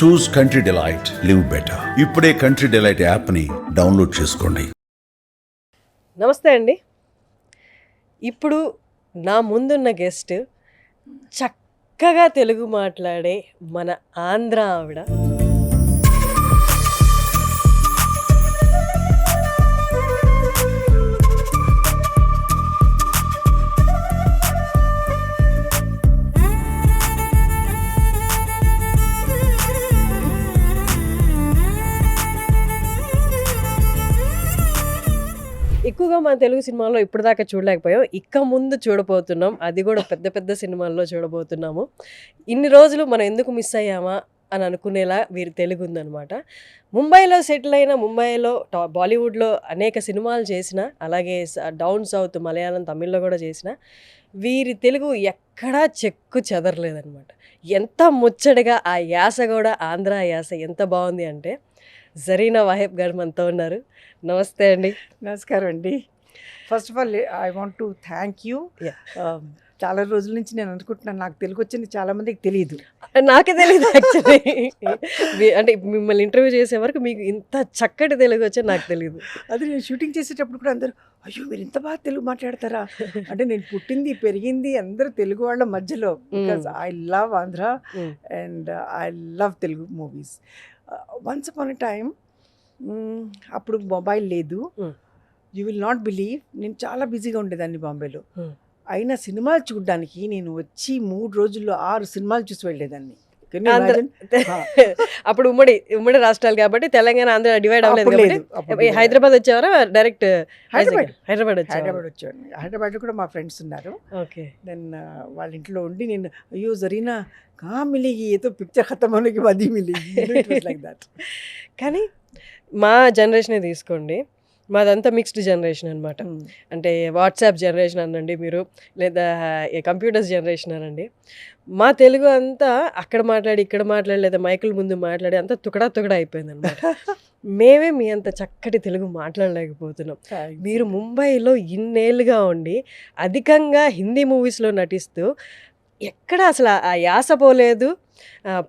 చూస్ country delight, live better. ఇప్పుడే country delight యాప్ని download చేసుకోండి. నమస్తే అండి. ఇప్పుడు నా ముందున్న గెస్ట్ చక్కగా తెలుగు మాట్లాడే మన ఆంధ్ర ఆవిడ. ఎక్కువగా మన తెలుగు సినిమాల్లో ఇప్పటిదాకా చూడలేకపోయాం, ఇక ముందు చూడబోతున్నాం. అది కూడా పెద్ద పెద్ద సినిమాల్లో చూడబోతున్నాము. ఇన్ని రోజులు మనం ఎందుకు మిస్ అయ్యామా అని అనుకునేలా వీరి తెలుగు ఉందన్నమాట. ముంబైలో సెటిల్ అయిన, ముంబైలో బాలీవుడ్లో అనేక సినిమాలు చేసిన, అలాగే డౌన్ సౌత్ మలయాళం తమిళ్లో కూడా చేసిన వీరి తెలుగు ఎక్కడా చెక్కు చెదరలేదన్నమాట. ఎంత ముచ్చటగా ఆ యాస కూడా ఆంధ్ర యాస ఎంత బాగుంది అంటే జరీనా వాహిబ్ గారు మనతో ఉన్నారు. నమస్తే అండి. నమస్కారం అండి. First of all I want to thank you. చాలా రోజుల నుంచి నేను అనుకుంటున్నాను నాకు తెలుగు వచ్చింది, చాలా మందికి తెలియదు. నాకే తెలియదు యాక్చువల్లీ. అంటే మిమ్మల్ని ఇంటర్వ్యూ చేసే వరకు మీకు ఇంత చక్కటి తెలుగు వచ్చి నాకు తెలియదు. అది నేను షూటింగ్ చేసేటప్పుడు కూడా అందరూ అయ్యో మీరు ఇంత బాగా తెలుగు మాట్లాడతారా అంటే నేను పుట్టింది పెరిగింది అందరూ తెలుగు వాళ్ళ మధ్యలో. Because I love Andhra and I love Telugu movies. Once upon a time అప్పుడు మొబైల్ లేదు. యూ విల్ నాట్ బిలీవ్, నేను చాలా బిజీగా ఉండేదాన్ని బాంబేలో. అయినా సినిమాలు చూడడానికి నేను వచ్చి 3 రోజుల్లో 6 సినిమాలు చూసి వెళ్ళేదాన్ని. అప్పుడు ఉమ్మడి రాష్ట్రాలు కాబట్టి తెలంగాణ ఆంధ్ర డివైడ్ అవ్వలేదు. హైదరాబాద్ వచ్చేవారా డైరెక్ట్? హైదరాబాద్ వచ్చాను. హైదరాబాద్ కూడా మా ఫ్రెండ్స్ ఉన్నారు. ఓకే. దెన్ వాళ్ళ ఇంట్లో ఉండి నేను అయ్యో జరీనా కహా మిలేగి, ఏదో పిక్చర్ ఖతం హోనే కే బాద్ హీ మిలేగి, లైక్ దట్. కానీ మా జనరేషనే తీసుకోండి, మాదంతా మిక్స్డ్ జనరేషన్ అనమాట. అంటే వాట్సాప్ జనరేషన్ అనండి మీరు, లేదా కంప్యూటర్స్ జనరేషన్ అనండి. మా తెలుగు అంతా అక్కడ మాట్లాడి ఇక్కడ మాట్లాడి, లేదా మైకుల ముందు మాట్లాడి అంతా తుకడా అయిపోయింది అనమాట. మేమే మీ అంత చక్కటి తెలుగు మాట్లాడలేకపోతున్నాం. మీరు ముంబైలో ఇన్నేళ్ళుగా ఉండి అధికంగా హిందీ మూవీస్లో నటిస్తూ ఎక్కడ అసలు ఆ యాస పోలేదు,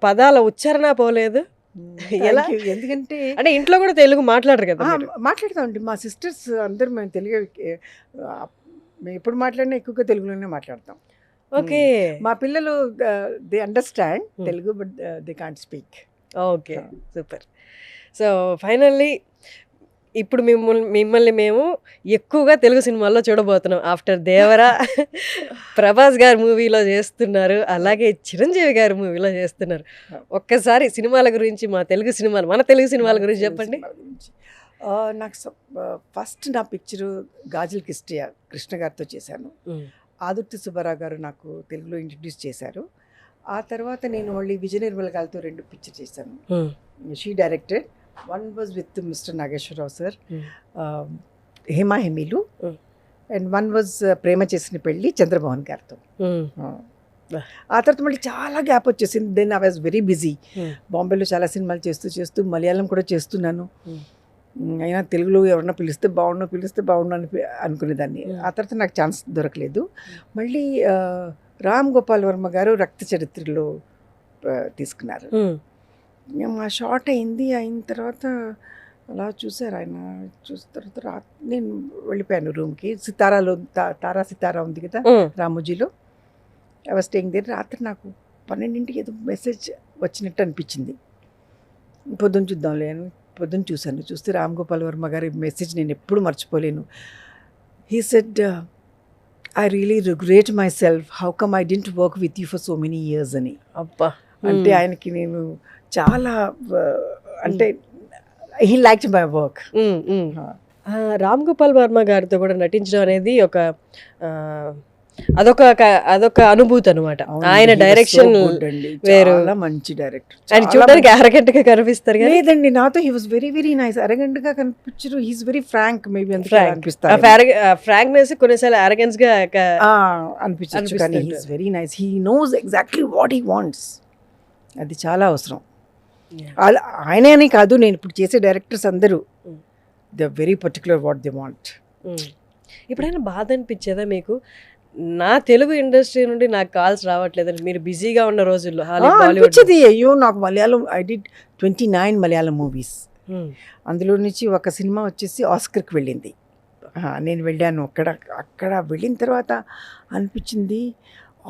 పదాల ఉచ్చారణ పోలేదు. ఎలా? ఎందుకంటే అంటే ఇంట్లో కూడా తెలుగు మాట్లాడరు కదా? మాట్లాడతామండి. మా సిస్టర్స్ అందరూ మేము తెలుగు మేము ఎప్పుడు మాట్లాడినా ఎక్కువగా తెలుగులోనే మాట్లాడతాం. ఓకే. మా పిల్లలు they understand Telugu but they can't speak. Okay, super. So finally ఇప్పుడు మిమ్మల్ని మేము ఎక్కువగా తెలుగు సినిమాల్లో చూడబోతున్నాం. ఆఫ్టర్ దేవరా ప్రభాస్ గారి మూవీలో చేస్తున్నారు, అలాగే చిరంజీవి గారి మూవీలో చేస్తున్నారు. ఒక్కసారి సినిమాల గురించి, మన తెలుగు సినిమాల గురించి చెప్పండి. నాకు ఫస్ట్ నా పిక్చరు గాజుల కృష్ణ గారితో చేశాను. ఆదుర్తి సుబ్బారావు గారు నాకు తెలుగులో ఇంట్రడ్యూస్ చేశారు. ఆ తర్వాత నేను మళ్ళీ విజయ నిర్మల గారితో 2 పిక్చర్ చేశాను. She directed. One was with Mr. Nageshwarrao sir, Hema Hemilu, and one was Prema Chesini Pelli Chandramohan గారితో. ఆ తర్వాత మళ్ళీ చాలా గ్యాప్ వచ్చేసింది. Then I was very busy. బాంబేలో చాలా సినిమాలు చేస్తూ మలయాళం కూడా చేస్తున్నాను. అయినా తెలుగులో ఎవరన్నా పిలిస్తే బాగుండు అని అనుకునేదాన్ని. ఆ తర్వాత నాకు ఛాన్స్ దొరకలేదు. మళ్ళీ రామ్ గోపాల్ వర్మ గారు రక్త చరిత్రలో తీసుకున్నారు. మా షార్ట్ అయిన తర్వాత అలా చూసారు ఆయన. చూసిన తర్వాత నేను వెళ్ళిపోయాను రూమ్కి. సితారా ఉంది కదా రామోజీలో, ఐ వాజ్ స్టేయింగ్ దేర్. రాత్రి నాకు 12ంటికి ఏదో మెసేజ్ వచ్చినట్టు అనిపించింది. పొద్దున్న చూద్దాంలే అని పొద్దున్న చూస్తే రామ్ గోపాల్ వర్మ గారి మెసేజ్ నేను ఎప్పుడు మర్చిపోలేను. He said, I really regret my self, how come I didn't work with you for so many years అని. అబ్బా. అంటే ఆయనకి నేను చాలా అంటే he liked my work. Ram Gopal Varma గారితో కూడా నటించడం అనేది అదొక అనుభూతి అనమాట. ఆయన డైరెక్షన్ వేరు, మంచి డైరెక్టర్. ఆయన చూడడానికి అరగంట గా కనిపిస్తారు. లేదండి, నాతో he was very very nice. అరగంటగా కనిపించరు. He's very frank. మేబీ అనిపిస్తారు ఫ్రాంక్నెస్, కొన్నిసార్లు అరగెన్స్ గా అనిపించచ్చు, కానీ he's very nice. He knows exactly what he wants. అది చాలా అవసరం. ఆయనే అని కాదు, నేను ఇప్పుడు చేసే డైరెక్టర్స్ అందరూ they are very particular what they want. ఎప్పుడైనా బాధ అనిపించేదా మీకు? నా తెలుగు ఇండస్ట్రీ నుండి నాకు కాల్స్ రావట్లేదండి మీరు బిజీగా ఉన్న రోజుల్లో బాలీవుడ్. అనిపించేది అయ్యో నాకు Malayalam I did 29 Malayalam movies. అందులో నుంచి ఒక సినిమా వచ్చేసి ఆస్కర్కి వెళ్ళింది. నేను వెళ్ళాను. అక్కడ వెళ్ళిన తర్వాత అనిపించింది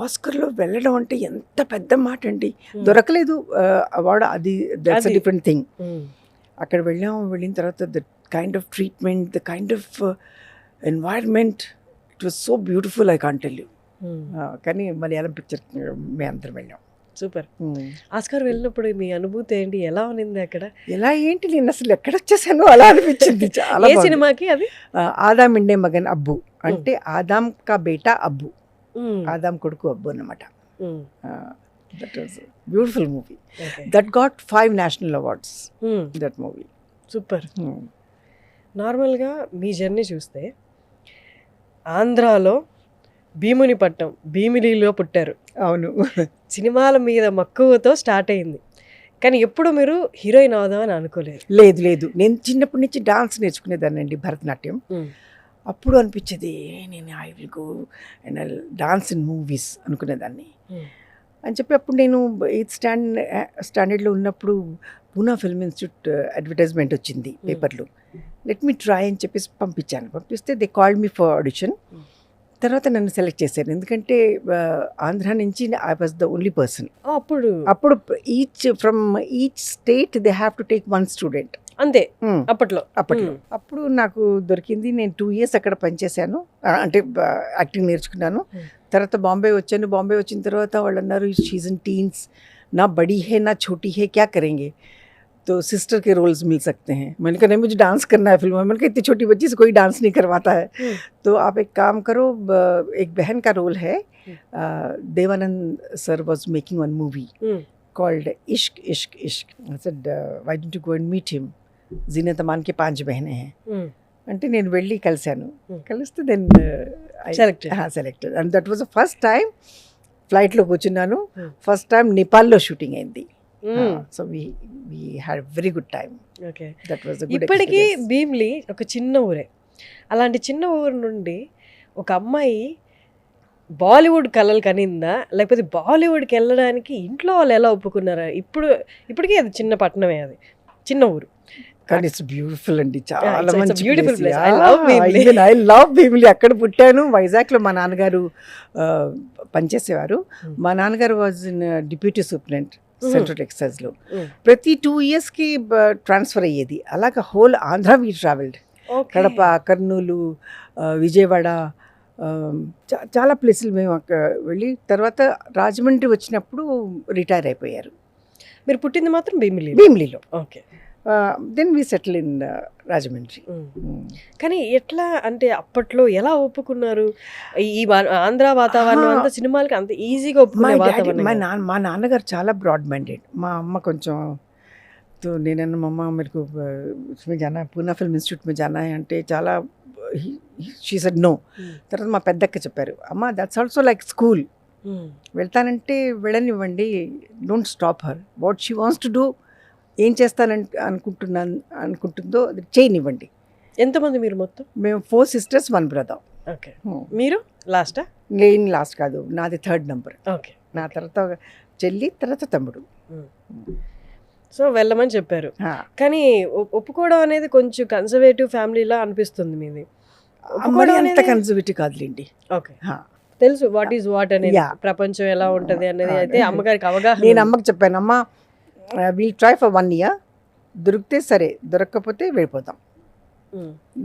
ఆస్కర్లో వెళ్ళడం అంటే ఎంత పెద్ద మాట అండి. దొరకలేదు అవార్డు, అది దట్స్ అ డిఫరెంట్ థింగ్. అక్కడ వెళ్ళిన తర్వాత the kind of treatment, the kind of environment, it was so beautiful, I can't tell you. కానీ మలయాళం పిక్చర్ మేము అందరం వెళ్ళాం. సూపర్. ఆస్కార్ వెళ్ళినప్పుడు మీ అనుభూతి ఏంటి, ఎలా ఉన్నింది అక్కడ? ఎలా ఏంటి, నేను అసలు ఎక్కడ వచ్చేసాను అలా అనిపించింది. చాలా ఏ సినిమాకి అది? ఆదాం ఇండే మగన్ అబ్బు, అంటే ఆదాం కా బేటా అబ్బు, ఆదాం కొడుకు అబ్బు అన్నమాట. That was beautiful movie. That got 5 national awards, that movie. Super. నార్మల్గా మీ జర్నీ చూస్తే ఆంధ్రాలో భీమునిపట్నం, భీమిలిలో పుట్టారు. అవును. సినిమాల మీద మక్కువతో స్టార్ట్ అయింది, కానీ ఎప్పుడు మీరు హీరోయిన్ అవుదామని అనుకోలేదు? లేదు, నేను చిన్నప్పటి నుంచి డాన్స్ నేర్చుకునేదానండి, భరతనాట్యం. అప్పుడు అనిపించేది నేను I will go and I dance in movies అనుకునేదాన్ని. అని చెప్పి అప్పుడు నేను 8th స్టాండర్డ్లో ఉన్నప్పుడు పూనా ఫిల్మ్ ఇన్స్టిట్యూట్ అడ్వర్టైజ్మెంట్ వచ్చింది పేపర్లో. లెట్ మీ ట్రై అని చెప్పేసి పంపిస్తే they called me for audition. తర్వాత నన్ను సెలెక్ట్ చేశారు, ఎందుకంటే ఆంధ్ర నుంచి I was the only person. అప్పుడు each state they have to take 1 student అంతే అప్పట్లో. అప్పుడు నాకు దొరికింది. నేను 2 years అక్కడ పనిచేశాను, అంటే యాక్టింగ్ నేర్చుకున్నాను. తర్వాత బాంబే వచ్చాను. బాంబే వచ్చిన తర్వాత వాళ్ళు అన్నారు షీజ్ ఇన్ టీన్స్, నా బड़ी है ना छोटी है, क्या करेंगे, तो सिस्टर के रोल्स मिल सकते हैं. मैंने कहा नहीं, मुझे डांस करना है फिल्म में. मैंने कहा इतनी छोटी बच्ची से कोई डांस नहीं करवाता है, तो आप एक काम करो, एक बहन का रोल है. Dev Anand sir was making one movie called Ishq Ishq Ishq. I said why don't you go and meet him, Zeenat Aman के 5 बहनें हैं. అంటే నేను వెళ్ళి కలిశాను. కలిస్తే then selected and that was the first time ఫ్లైట్లో కూర్చున్నాను. ఫస్ట్ టైం నేపాల్లో షూటింగ్ అయింది. So we had very good time. That was ఇప్పటికీ భీమ్లీ ఒక చిన్న ఊరే. అలాంటి చిన్న ఊరు నుండి ఒక అమ్మాయి బాలీవుడ్ కలలు కనిందా, లేకపోతే బాలీవుడ్కి వెళ్ళడానికి ఇంట్లో వాళ్ళు ఎలా ఒప్పుకున్నారా? ఇప్పటికీ అది చిన్న పట్టణమే, అది చిన్న ఊరు, కానీ ఇట్స్ బ్యూటిఫుల్ అండి, చాలా మంచి beautiful place. I love Bheemili. అక్కడ పుట్టాను. వైజాగ్లో మా నాన్నగారు పనిచేసేవారు. మా నాన్నగారు was in deputy superintendent central ఎక్సైజ్లో. ప్రతి 2 yearsకి ట్రాన్స్ఫర్ అయ్యేది. అలాగా whole Andhra we travelled. Kadapa, Kurnool, Vijayawada, చాలా ప్లేసులు మేము అక్కడ వెళ్ళి. తర్వాత రాజమండ్రి వచ్చినప్పుడు రిటైర్ అయిపోయారు. మీరు పుట్టింది మాత్రం భీమిలిలో. Okay. Then we settle in Rajahmundry. కానీ ఎట్లా అంటే అప్పట్లో ఎలా ఒప్పుకున్నారు? ఈ ఆంధ్ర వాతావరణం అంతా సినిమాలకి అంత ఈజీగా ఒప్పుకునే వాతావరణం? మా నాన్నగారు చాలా బ్రాడ్ మైండెడ్. మా అమ్మ కొంచెం నేనన్న మమ్మ మీకు इसमें जाना है, पूना फिल्म इंस्टीट्यूट में जाना है అంటే చాలా షీ సెడ్ నో. తర్వాత మా పెద్దక్క చెప్పారు, అమ్మ దట్స్ ఆల్సో లైక్ స్కూల్, వెళ్తానంటే వెళ్ళనివ్వండి, don't stop her, what she wants to do, ఏం చేస్తానని అనుకుంటుందో చేయనివ్వండి. ఎంతమంది మీరు మొత్తం? మేము 4 sisters 1 brother. ఓకే. మీరు లాస్టా? నేను లాస్ట్ కాదు, నాది 3rd number. ఓకే. నా తర్వాత చెల్లి, తర్వాత తమ్ముడు. సో వెళ్ళమని చెప్పారు. కానీ ఒప్పుకోవడం అనేది కొంచెం కన్సర్వేటివ్ ఫ్యామిలీలా అనిపిస్తుంది మీది. అంత కన్సర్వేటివ్ కాదులేండి. ఓకే, తెలుసు వాట్ ఈజ్ వాట్ అనేది, ప్రపంచం ఎలా ఉంటుంది అనేది అయితే అమ్మగారికి అవగాహన. నేను అమ్మకి చెప్పాను, అమ్మ విల్ ట్రై ఫర్ 1 year, దొరికితే సరే, దొరకకపోతే వెళ్ళిపోతాం.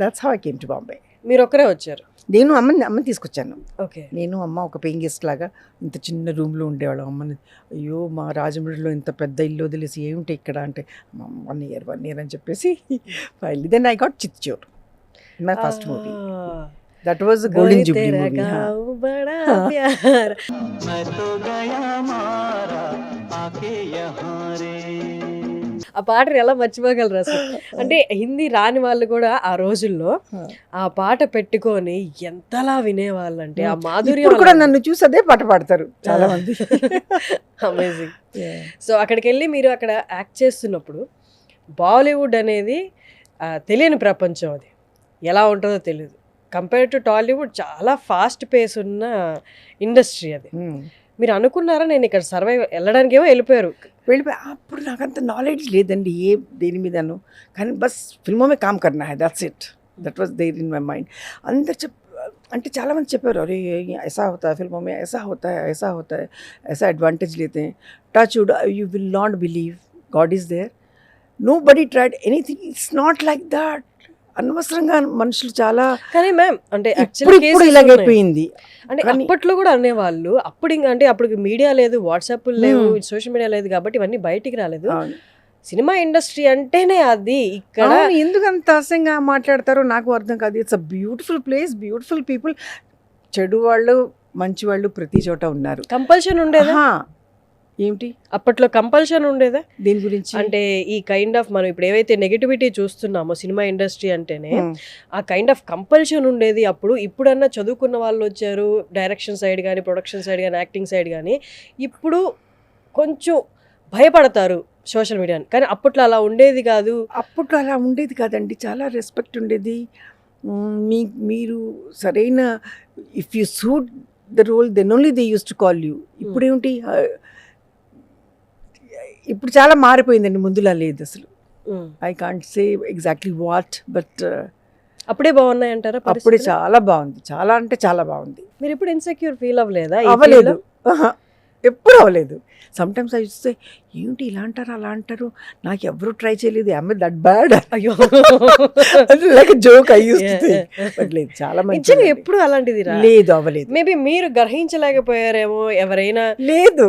That's how I came to Bombay. మీరు ఒక్కరే వచ్చారు? నేను అమ్మని తీసుకొచ్చాను. ఓకే. నేను అమ్మ ఒక పేయింగ్ గెస్ట్ లాగా ఇంత చిన్న రూమ్లో ఉండేవాళ్ళం. అమ్మని అయ్యో మా రాజమండ్రిలో ఇంత పెద్ద ఇల్లు వదిలేసి ఏమిటి ఇక్కడ అంటే, 1 year అని చెప్పేసి finally then I got Chitchor, my first movie. That was golden jubilee movie. ఆ పాటను ఎలా మర్చిపోగలరు అసలు? అంటే హిందీ రాని వాళ్ళు కూడా ఆ రోజుల్లో ఆ పాట పెట్టుకొని ఎంతలా వినేవాళ్ళు అంటే, ఆ మాధుర్యం కూడా నన్ను చూసి అదే పాట పాడతారు చాలా మంది. అమేజింగ్. సో అక్కడికి వెళ్ళి మీరు అక్కడ యాక్ట్ చేస్తున్నప్పుడు బాలీవుడ్ అనేది తెలియని ప్రపంచం, అది ఎలా ఉంటుందో తెలియదు. కంపేర్ టు టాలీవుడ్ చాలా ఫాస్ట్ పేస్ ఉన్న ఇండస్ట్రీ అది. మీరు అనుకున్నారా నేను ఇక్కడ సర్వైవ్ వెళ్ళడానికి ఏమో వెళ్ళిపోయారు? వెళ్ళిపోయి అప్పుడు నాకు అంత నాలెడ్జ్ లేదండి ఏ దేని మీదను, కానీ బస్ ఫిల్మోమే కామ్ కర్నా హై, that's it, that was there in my mind. అందరు అంటే చాలామంది చెప్పారు, అరే ऐसा होता है फिल्मों में, ऐसा होता है, ऐसा होता है, ऐसा एडवांटेज लेते हैं, touch wood, you will not believe God is there. Nobody tried anything. It's not like that. అనవసరంగా మనుషులు చాలా, కానీ మ్యామ్ అంటే ఇప్పుడు ఇలాగైపోయింది. అంటే అప్పట్లో కూడా అనేవాళ్ళు, అప్పుడు ఇంకా అంటే అప్పుడు మీడియా లేదు, వాట్సాప్ లేవు, సోషల్ మీడియా లేదు కాబట్టి ఇవన్నీ బయటికి రాలేదు. సినిమా ఇండస్ట్రీ అంటేనే అది. ఇక్కడ ఎందుకు అంత అసహ్యంగా మాట్లాడతారో నాకు అర్థం కాదు. It's a beautiful place, beautiful people. చెడు వాళ్ళు మంచి వాళ్ళు ప్రతి చోట ఉన్నారు. కంపల్షన్ ఉండేదా? ఏమిటి అప్పట్లో కంపల్షన్ ఉండేదా దీని గురించి? అంటే ఈ కైండ్ ఆఫ్ మనం ఇప్పుడు ఏవైతే నెగటివిటీ చూస్తున్నామో సినిమా ఇండస్ట్రీ అంటేనే ఆ కైండ్ ఆఫ్ కంపల్షన్ ఉండేది అప్పుడు. ఇప్పుడన్నా చదువుకున్న వాళ్ళు వచ్చారు, డైరెక్షన్ సైడ్ కానీ, ప్రొడక్షన్ సైడ్ కానీ, యాక్టింగ్ సైడ్ కానీ. ఇప్పుడు కొంచెం భయపడతారు సోషల్ మీడియాని, కానీ అప్పట్లో అలా ఉండేది కాదు. అప్పట్లో అలా ఉండేది కాదండి, చాలా రెస్పెక్ట్ ఉండేది. మీరు సరైన if you suit the role then only they use to call you. ఇప్పుడేమిటి, ఇప్పుడు చాలా మారిపోయిందండి, ముందులా లేదు అసలు. I can't say exactly what, but అప్పుడే బాగున్నాయి అంటారా? అప్పుడే చాలా బాగుంది, చాలా అంటే చాలా బాగుంది. మీరు ఇప్పుడు ఇన్సెక్యూర్ ఫీల్ అవ్వలేదా? అవ్వలేదు, ఎప్పుడు అవ్వలేదు. సమ్టైమ్స్ ఐ సే ఏంటి ఇలా అంటారు అలా అంటారు, నాకు ఎవరు ట్రై చేయలేదు, ఐ యామ్ దట్ బ్యాడ్, అయ్యో like joke I used to think. But లేదు, చాలా మంచిగా. ఎప్పుడు అలాంటిది లేదు, అవ్వలేదు. మేబీ మీరు గ్రహించలేకపోయారేమో ఎవరైనా. లేదు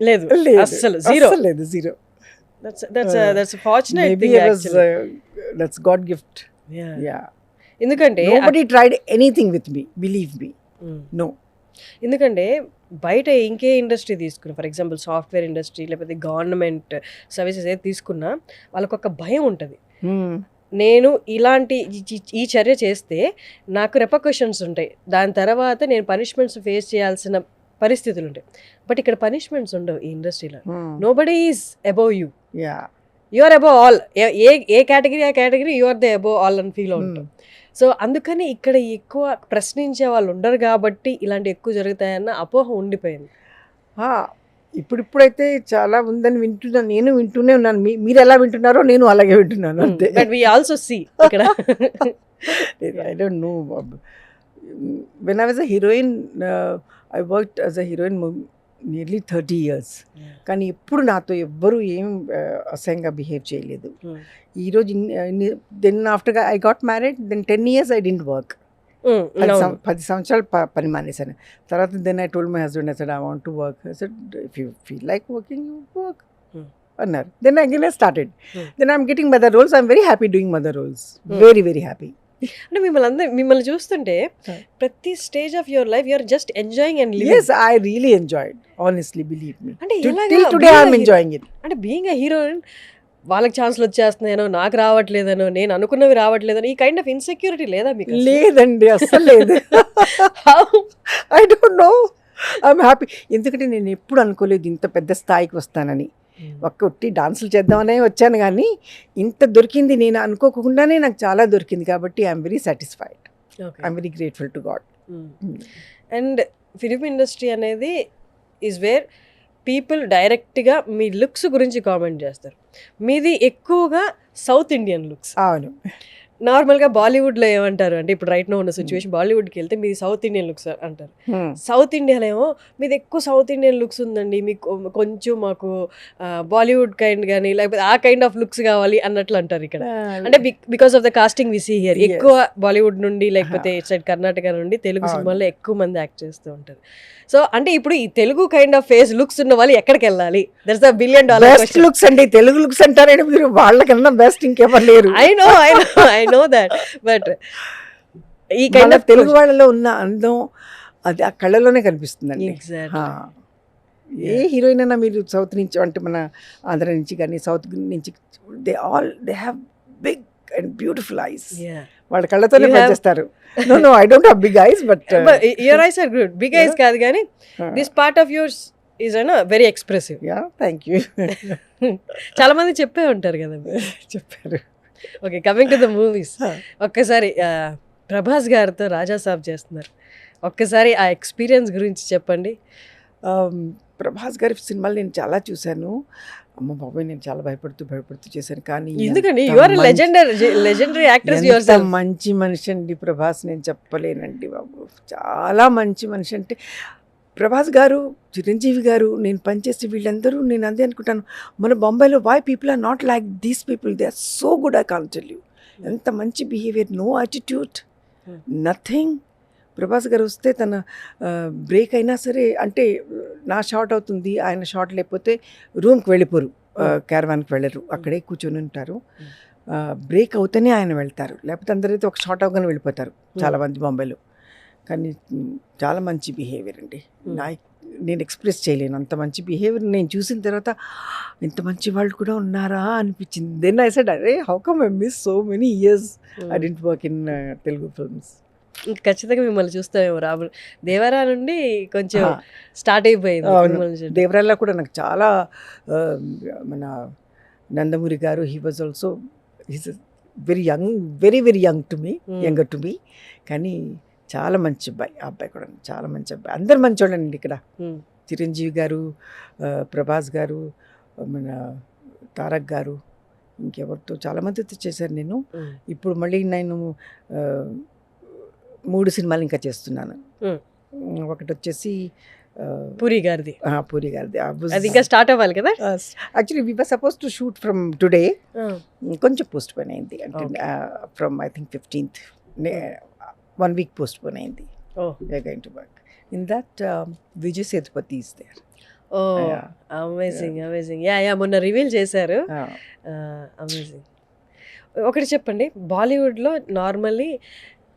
లేదు అసలు జీరో, లేదు zero. That's a fortunate thing actually. That's God gift. Yeah. ఎందుకంటే nobody tried anything with me, believe me. No. ఎందుకంటే బయట ఇంకే ఇండస్ట్రీ తీసుకున్నా, ఫర్ ఎగ్జాంపుల్ సాఫ్ట్వేర్ ఇండస్ట్రీ లేకపోతే గవర్నమెంట్ సర్వీసెస్ ఏది తీసుకున్నా వాళ్ళకు ఒక భయం ఉంటుంది. నేను ఇలాంటి ఈ చర్య చేస్తే నాకు రెపర్కషన్స్ ఉంటాయి, దాని తర్వాత నేను పనిష్మెంట్స్ ఫేస్ చేయాల్సిన పరిస్థితులు ఉంటాయి. బట్ ఇక్కడ పనిష్మెంట్స్ ఉండవు ఈ ఇండస్ట్రీలో. Nobody is above you, you are above all. ఏ కేటగిరీ ఆ category you are the above all అని ఫీల్ అవుతాం. సో అందుకని ఇక్కడ ఎక్కువ ప్రశ్నించే వాళ్ళు ఉండరు కాబట్టి ఇలాంటి ఎక్కువ జరుగుతాయన్న అపోహ ఉండిపోయింది. ఇప్పుడైతే చాలా ఉందని వింటున్నాను, నేను వింటూనే ఉన్నాను. మీరు ఎలా వింటున్నారో నేను అలాగే వింటున్నాను అంతే. బట్ వి ఆల్సో సీ ఇక్కడ I don't know. When I was a heroine, I worked as a heroine nearly 30 years. కానీ ఎప్పుడు నాతో ఎవ్వరూ ఏం అసహ్యంగా బిహేవ్ చేయలేదు. ఈరోజు then after I got married, then 10 years I didn't work. 10 సంవత్సరాలు పని మానేశాను. తర్వాత then I told my husband, I said I want to work. I said if you feel like working, you work అన్నారు. Then again I started. Then I'm getting mother roles. I'm very happy doing mother roles. Very very happy. అంటే మిమ్మల్ని చూస్తుంటే ప్రతి stage of your life you are just enjoying and living. Yes, I really enjoyed, honestly, believe me. అంటే till today I'm enjoying it. అంటే being a heroine వాళ్ళకి ఛాన్స్లు వచ్చేస్తున్నాయనో, నాకు రావట్లేదనో, నేను అనుకున్నవి రావట్లేదనో, ఈ కైండ్ ఆఫ్ ఇన్సెక్యూరిటీ లేదా మీకు? లేదండి, అస్సలు లేదు. I don't know, I'm happy. ఎందుకంటే నేను ఎప్పుడు అనుకోలేదు ఇంత పెద్ద స్థాయికి వస్తానని. ఒట్టి డాన్సులు చేద్దామనే వచ్చాను, కానీ ఇంత దొరికింది నేను అనుకోకుండానే నాకు చాలా దొరికింది. కాబట్టి I'm very satisfied, I'm very grateful to God. And film industry అనేది ఈజ్ వేర్ పీపుల్ డైరెక్ట్గా మీ లుక్స్ గురించి కామెంట్ చేస్తారు. మీది ఎక్కువగా సౌత్ ఇండియన్ లుక్స్. అవును. నార్మల్గా బాలీవుడ్లో ఏమంటారు అంటే, ఇప్పుడు రైట్ నో ఉన్న సిచ్యువేషన్, బాలీవుడ్కి వెళ్తే మీది సౌత్ ఇండియన్ లుక్స్ అంటారు. సౌత్ ఇండియాలో ఏమో మీది ఎక్కువ సౌత్ ఇండియన్ లుక్స్ ఉందండి, మీకు కొంచెం మాకు బాలీవుడ్ కైండ్ కానీ లేకపోతే ఆ కైండ్ ఆఫ్ లుక్స్ కావాలి అన్నట్లు అంటారు ఇక్కడ. అంటే because of the casting we see here, ఎక్కువ బాలీవుడ్ నుండి లేకపోతే ఇట్ సైడ్ కర్ణాటక నుండి తెలుగు సినిమాల్లో ఎక్కువ మంది యాక్ట్ చేస్తూ ఉంటారు. సో అంటే ఇప్పుడు ఈ Telugu kind of face looks ఉన్న వాళ్ళు ఎక్కడికి వెళ్ళాలి? That's the $1 billion question. Looks అండి, తెలుగు లుక్స్ అంటారంటే మీరు వాళ్ళకన్నా బెస్ట్ ఇంకెవరు లేరు. I know that, but ఈ కైండ్ ఆఫ్ తెలుగు వాళ్ళలో ఉన్న అందం అది ఆ కళ్ళలోనే కనిపిస్తుందండి. ఏ హీరోయిన్ అయినా మీరు సౌత్ నుంచి అంటే మన ఆంధ్ర నుంచి కానీ సౌత్ నుంచి, they have big and beautiful eyes. వాళ్ళ కళ్ళతోనే పనిచేస్తారు. No, I don't have big eyes, but your eyes are good. Big eyes కాదు కానీ this part of yours is very expressive. Yeah, thank you. చాలా మంది చెప్పే ఉంటారు కదా. చెప్పారు. Okay, coming to the movies, ఒక్కసారి ప్రభాస్ గారితో రాజాసాబ్ చేస్తున్నారు. ఒక్కసారి ఆ ఎక్స్పీరియన్స్ గురించి చెప్పండి. ప్రభాస్ గారి సినిమాలు నేను చాలా చూశాను. అమ్మ బాబోయ్! నేను చాలా భయపడుతూ చేశాను. కానీ ఎందుకండి ఎంత యు ఆర్ మంచి- లెజెండరీ యాక్ట్రెస్ యువర్ ఎంత సెల్ఫ్. మంచి మనిషి అండి ప్రభాస్, నేను చెప్పలేనండి బాబు. చాలా మంచి మనిషి. అంటే ప్రభాస్ గారు, చిరంజీవి గారు, నేను పనిచేసే వీళ్ళందరూ నేను అదే అనుకుంటాను, మన బొంబాయిలో why people are not like these people, they are so good, I can't tell you. ఎంత మంచి behaviour, no attitude, nothing. Prabhas గారు వస్తే తన బ్రేక్ అయినా సరే, అంటే నా షార్ట్ అవుతుంది, ఆయన షార్ట్ లేకపోతే రూమ్కి వెళ్ళిపోరు, క్యారవాన్కి వెళ్ళరు, అక్కడే కూర్చొని ఉంటారు. బ్రేక్ అవుతేనే ఆయన వెళ్తారు, లేకపోతే అందరైతే ఒక షార్ట్ అవగానే వెళ్ళిపోతారు చాలామంది బొంబాయిలో. కానీ చాలా మంచి బిహేవియర్ అండి. నేను ఎక్స్ప్రెస్ చేయలేను అంత మంచి బిహేవియర్. నేను చూసిన తర్వాత ఇంత మంచి వాళ్ళు కూడా ఉన్నారా అనిపించింది. దెన్ ఐ సెడ్, అరే how come I miss so many years I didn't work in Telugu films. ఖచ్చితంగా మిమ్మల్ని చూస్తామేమో రాబు. దేవరా నుండి కొంచెం స్టార్ట్ అయిపోయింది మిమ్మల్ని చూడడం. దేవరాల్లో కూడా నాకు చాలా మన Nandamuri garu, he was also, he's very young, very very younger to me. కానీ చాలా మంచి అబ్బాయి, ఆ అబ్బాయి కూడా చాలా మంచి అబ్బాయి. అందరు మంచోళ్ళండి ఇక్కడ. చిరంజీవి గారు, ప్రభాస్ గారు, మన తారక్ గారు, ఇంకెవరితో చాలామందితో చేశాను నేను. ఇప్పుడు మళ్ళీ నేను 3 సినిమాలు ఇంకా చేస్తున్నాను. ఒకటి వచ్చేసి పూరి గారిది. పూరి గారిది. అది ఇంకా స్టార్ట్ అవ్వాలి కదా. Actually we were suppose to shoot from today, కొంచెం పోస్ట్ పోన్ అయింది. అంటే from I think 15th, 1 week post phone అయింది. We're going to work in that. Vijay Sethupathi is there. Amazing amazing. Yeah మొన్న reveal చేశారు. Amazing. ఒకటి చెప్పండి, బాలీవుడ్లో normally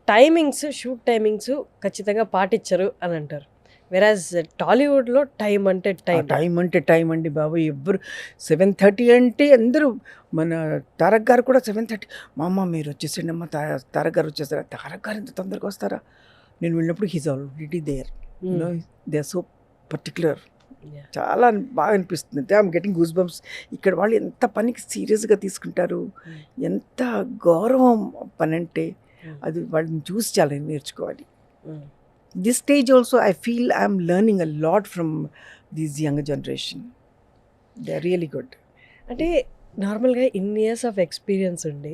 timings, shoot timings ఖచ్చితంగా పాటించరు అని అంటారు. వెరాజ్ టాలీవుడ్లో టైం అంటే టైం అండి బాబు. ఎవ్వరు 7:30 అంటే అందరూ, మన తారక్ గారు కూడా 7:30, మా అమ్మ మీరు వచ్చేసండి అమ్మ, తారక్ గారు వచ్చేస్తారా, తారక్ గారు ఇంత తొందరగా వస్తారా. నేను వెళ్ళినప్పుడు he's already there, they are so particular. చాలా బాగా అనిపిస్తుంది. I'm getting goose bumps. ఇక్కడ వాళ్ళు ఎంత పనికి సీరియస్గా తీసుకుంటారు, ఎంత గౌరవం పని అంటే, అది వాళ్ళని చూసి చాలా నేర్చుకోవాలి. This stage also I feel I'm learning a lot from these younger generation. They're really good. అంటే నార్మల్గా ఇయర్స్ ఆఫ్ ఎక్స్పీరియన్స్ ఉండి,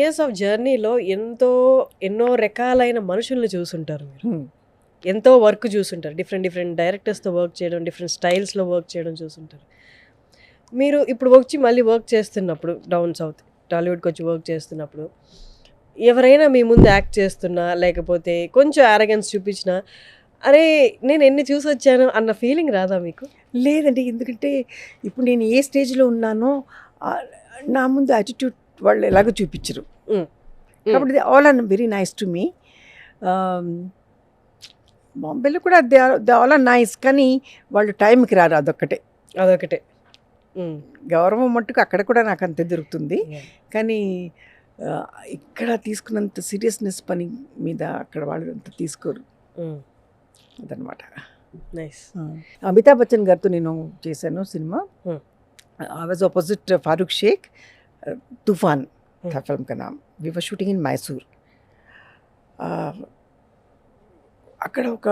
ఇయర్స్ ఆఫ్ జర్నీలో ఎన్నో రకాలైన మనుషుల్ని చూసుంటారు మీరు. ఎంతో వర్క్ చూసుంటారు, డిఫరెంట్ డైరెక్టర్స్తో వర్క్ చేయడం, డిఫరెంట్ స్టైల్స్లో వర్క్ చేయడం చూసుంటారు. మీరు ఇప్పుడు మళ్ళీ వర్క్ చేస్తున్నప్పుడు, డౌన్ సౌత్ టాలీవుడ్కి వచ్చి వర్క్ చేస్తున్నప్పుడు, ఎవరైనా మీ ముందు యాక్ట్ చేస్తున్నా, లేకపోతే కొంచెం ఆరగెన్స్ చూపించినా, అరే నేను ఎన్ని చూసి వచ్చాను అన్న ఫీలింగ్ రాదా మీకు? లేదండి, ఎందుకంటే ఇప్పుడు నేను ఏ స్టేజ్లో ఉన్నానో నా ముందు యాటిట్యూడ్ వాళ్ళు ఎలాగో చూపించరు. కాబట్టి all are very nice to me. బాంబేలో కూడా దే ఆల్ ఆర్ నైస్, కానీ వాళ్ళు టైంకి రారు, అదొకటే. గౌరవం మట్టుకు అక్కడ కూడా నాకు అంతే దొరుకుతుంది. కానీ ఇక్కడ తీసుకున్నంత సీరియస్నెస్ పని మీద అక్కడ వాళ్ళు అంత తీసుకోరు, అదనమాట. నైస్. అమితాబ్ బచ్చన్ గారితో నేను చేశాను సినిమా. I was opposite Farooq Sheikh, Toofan था फिल्म का नाम. We were shooting in Mysore. అక్కడ ఒక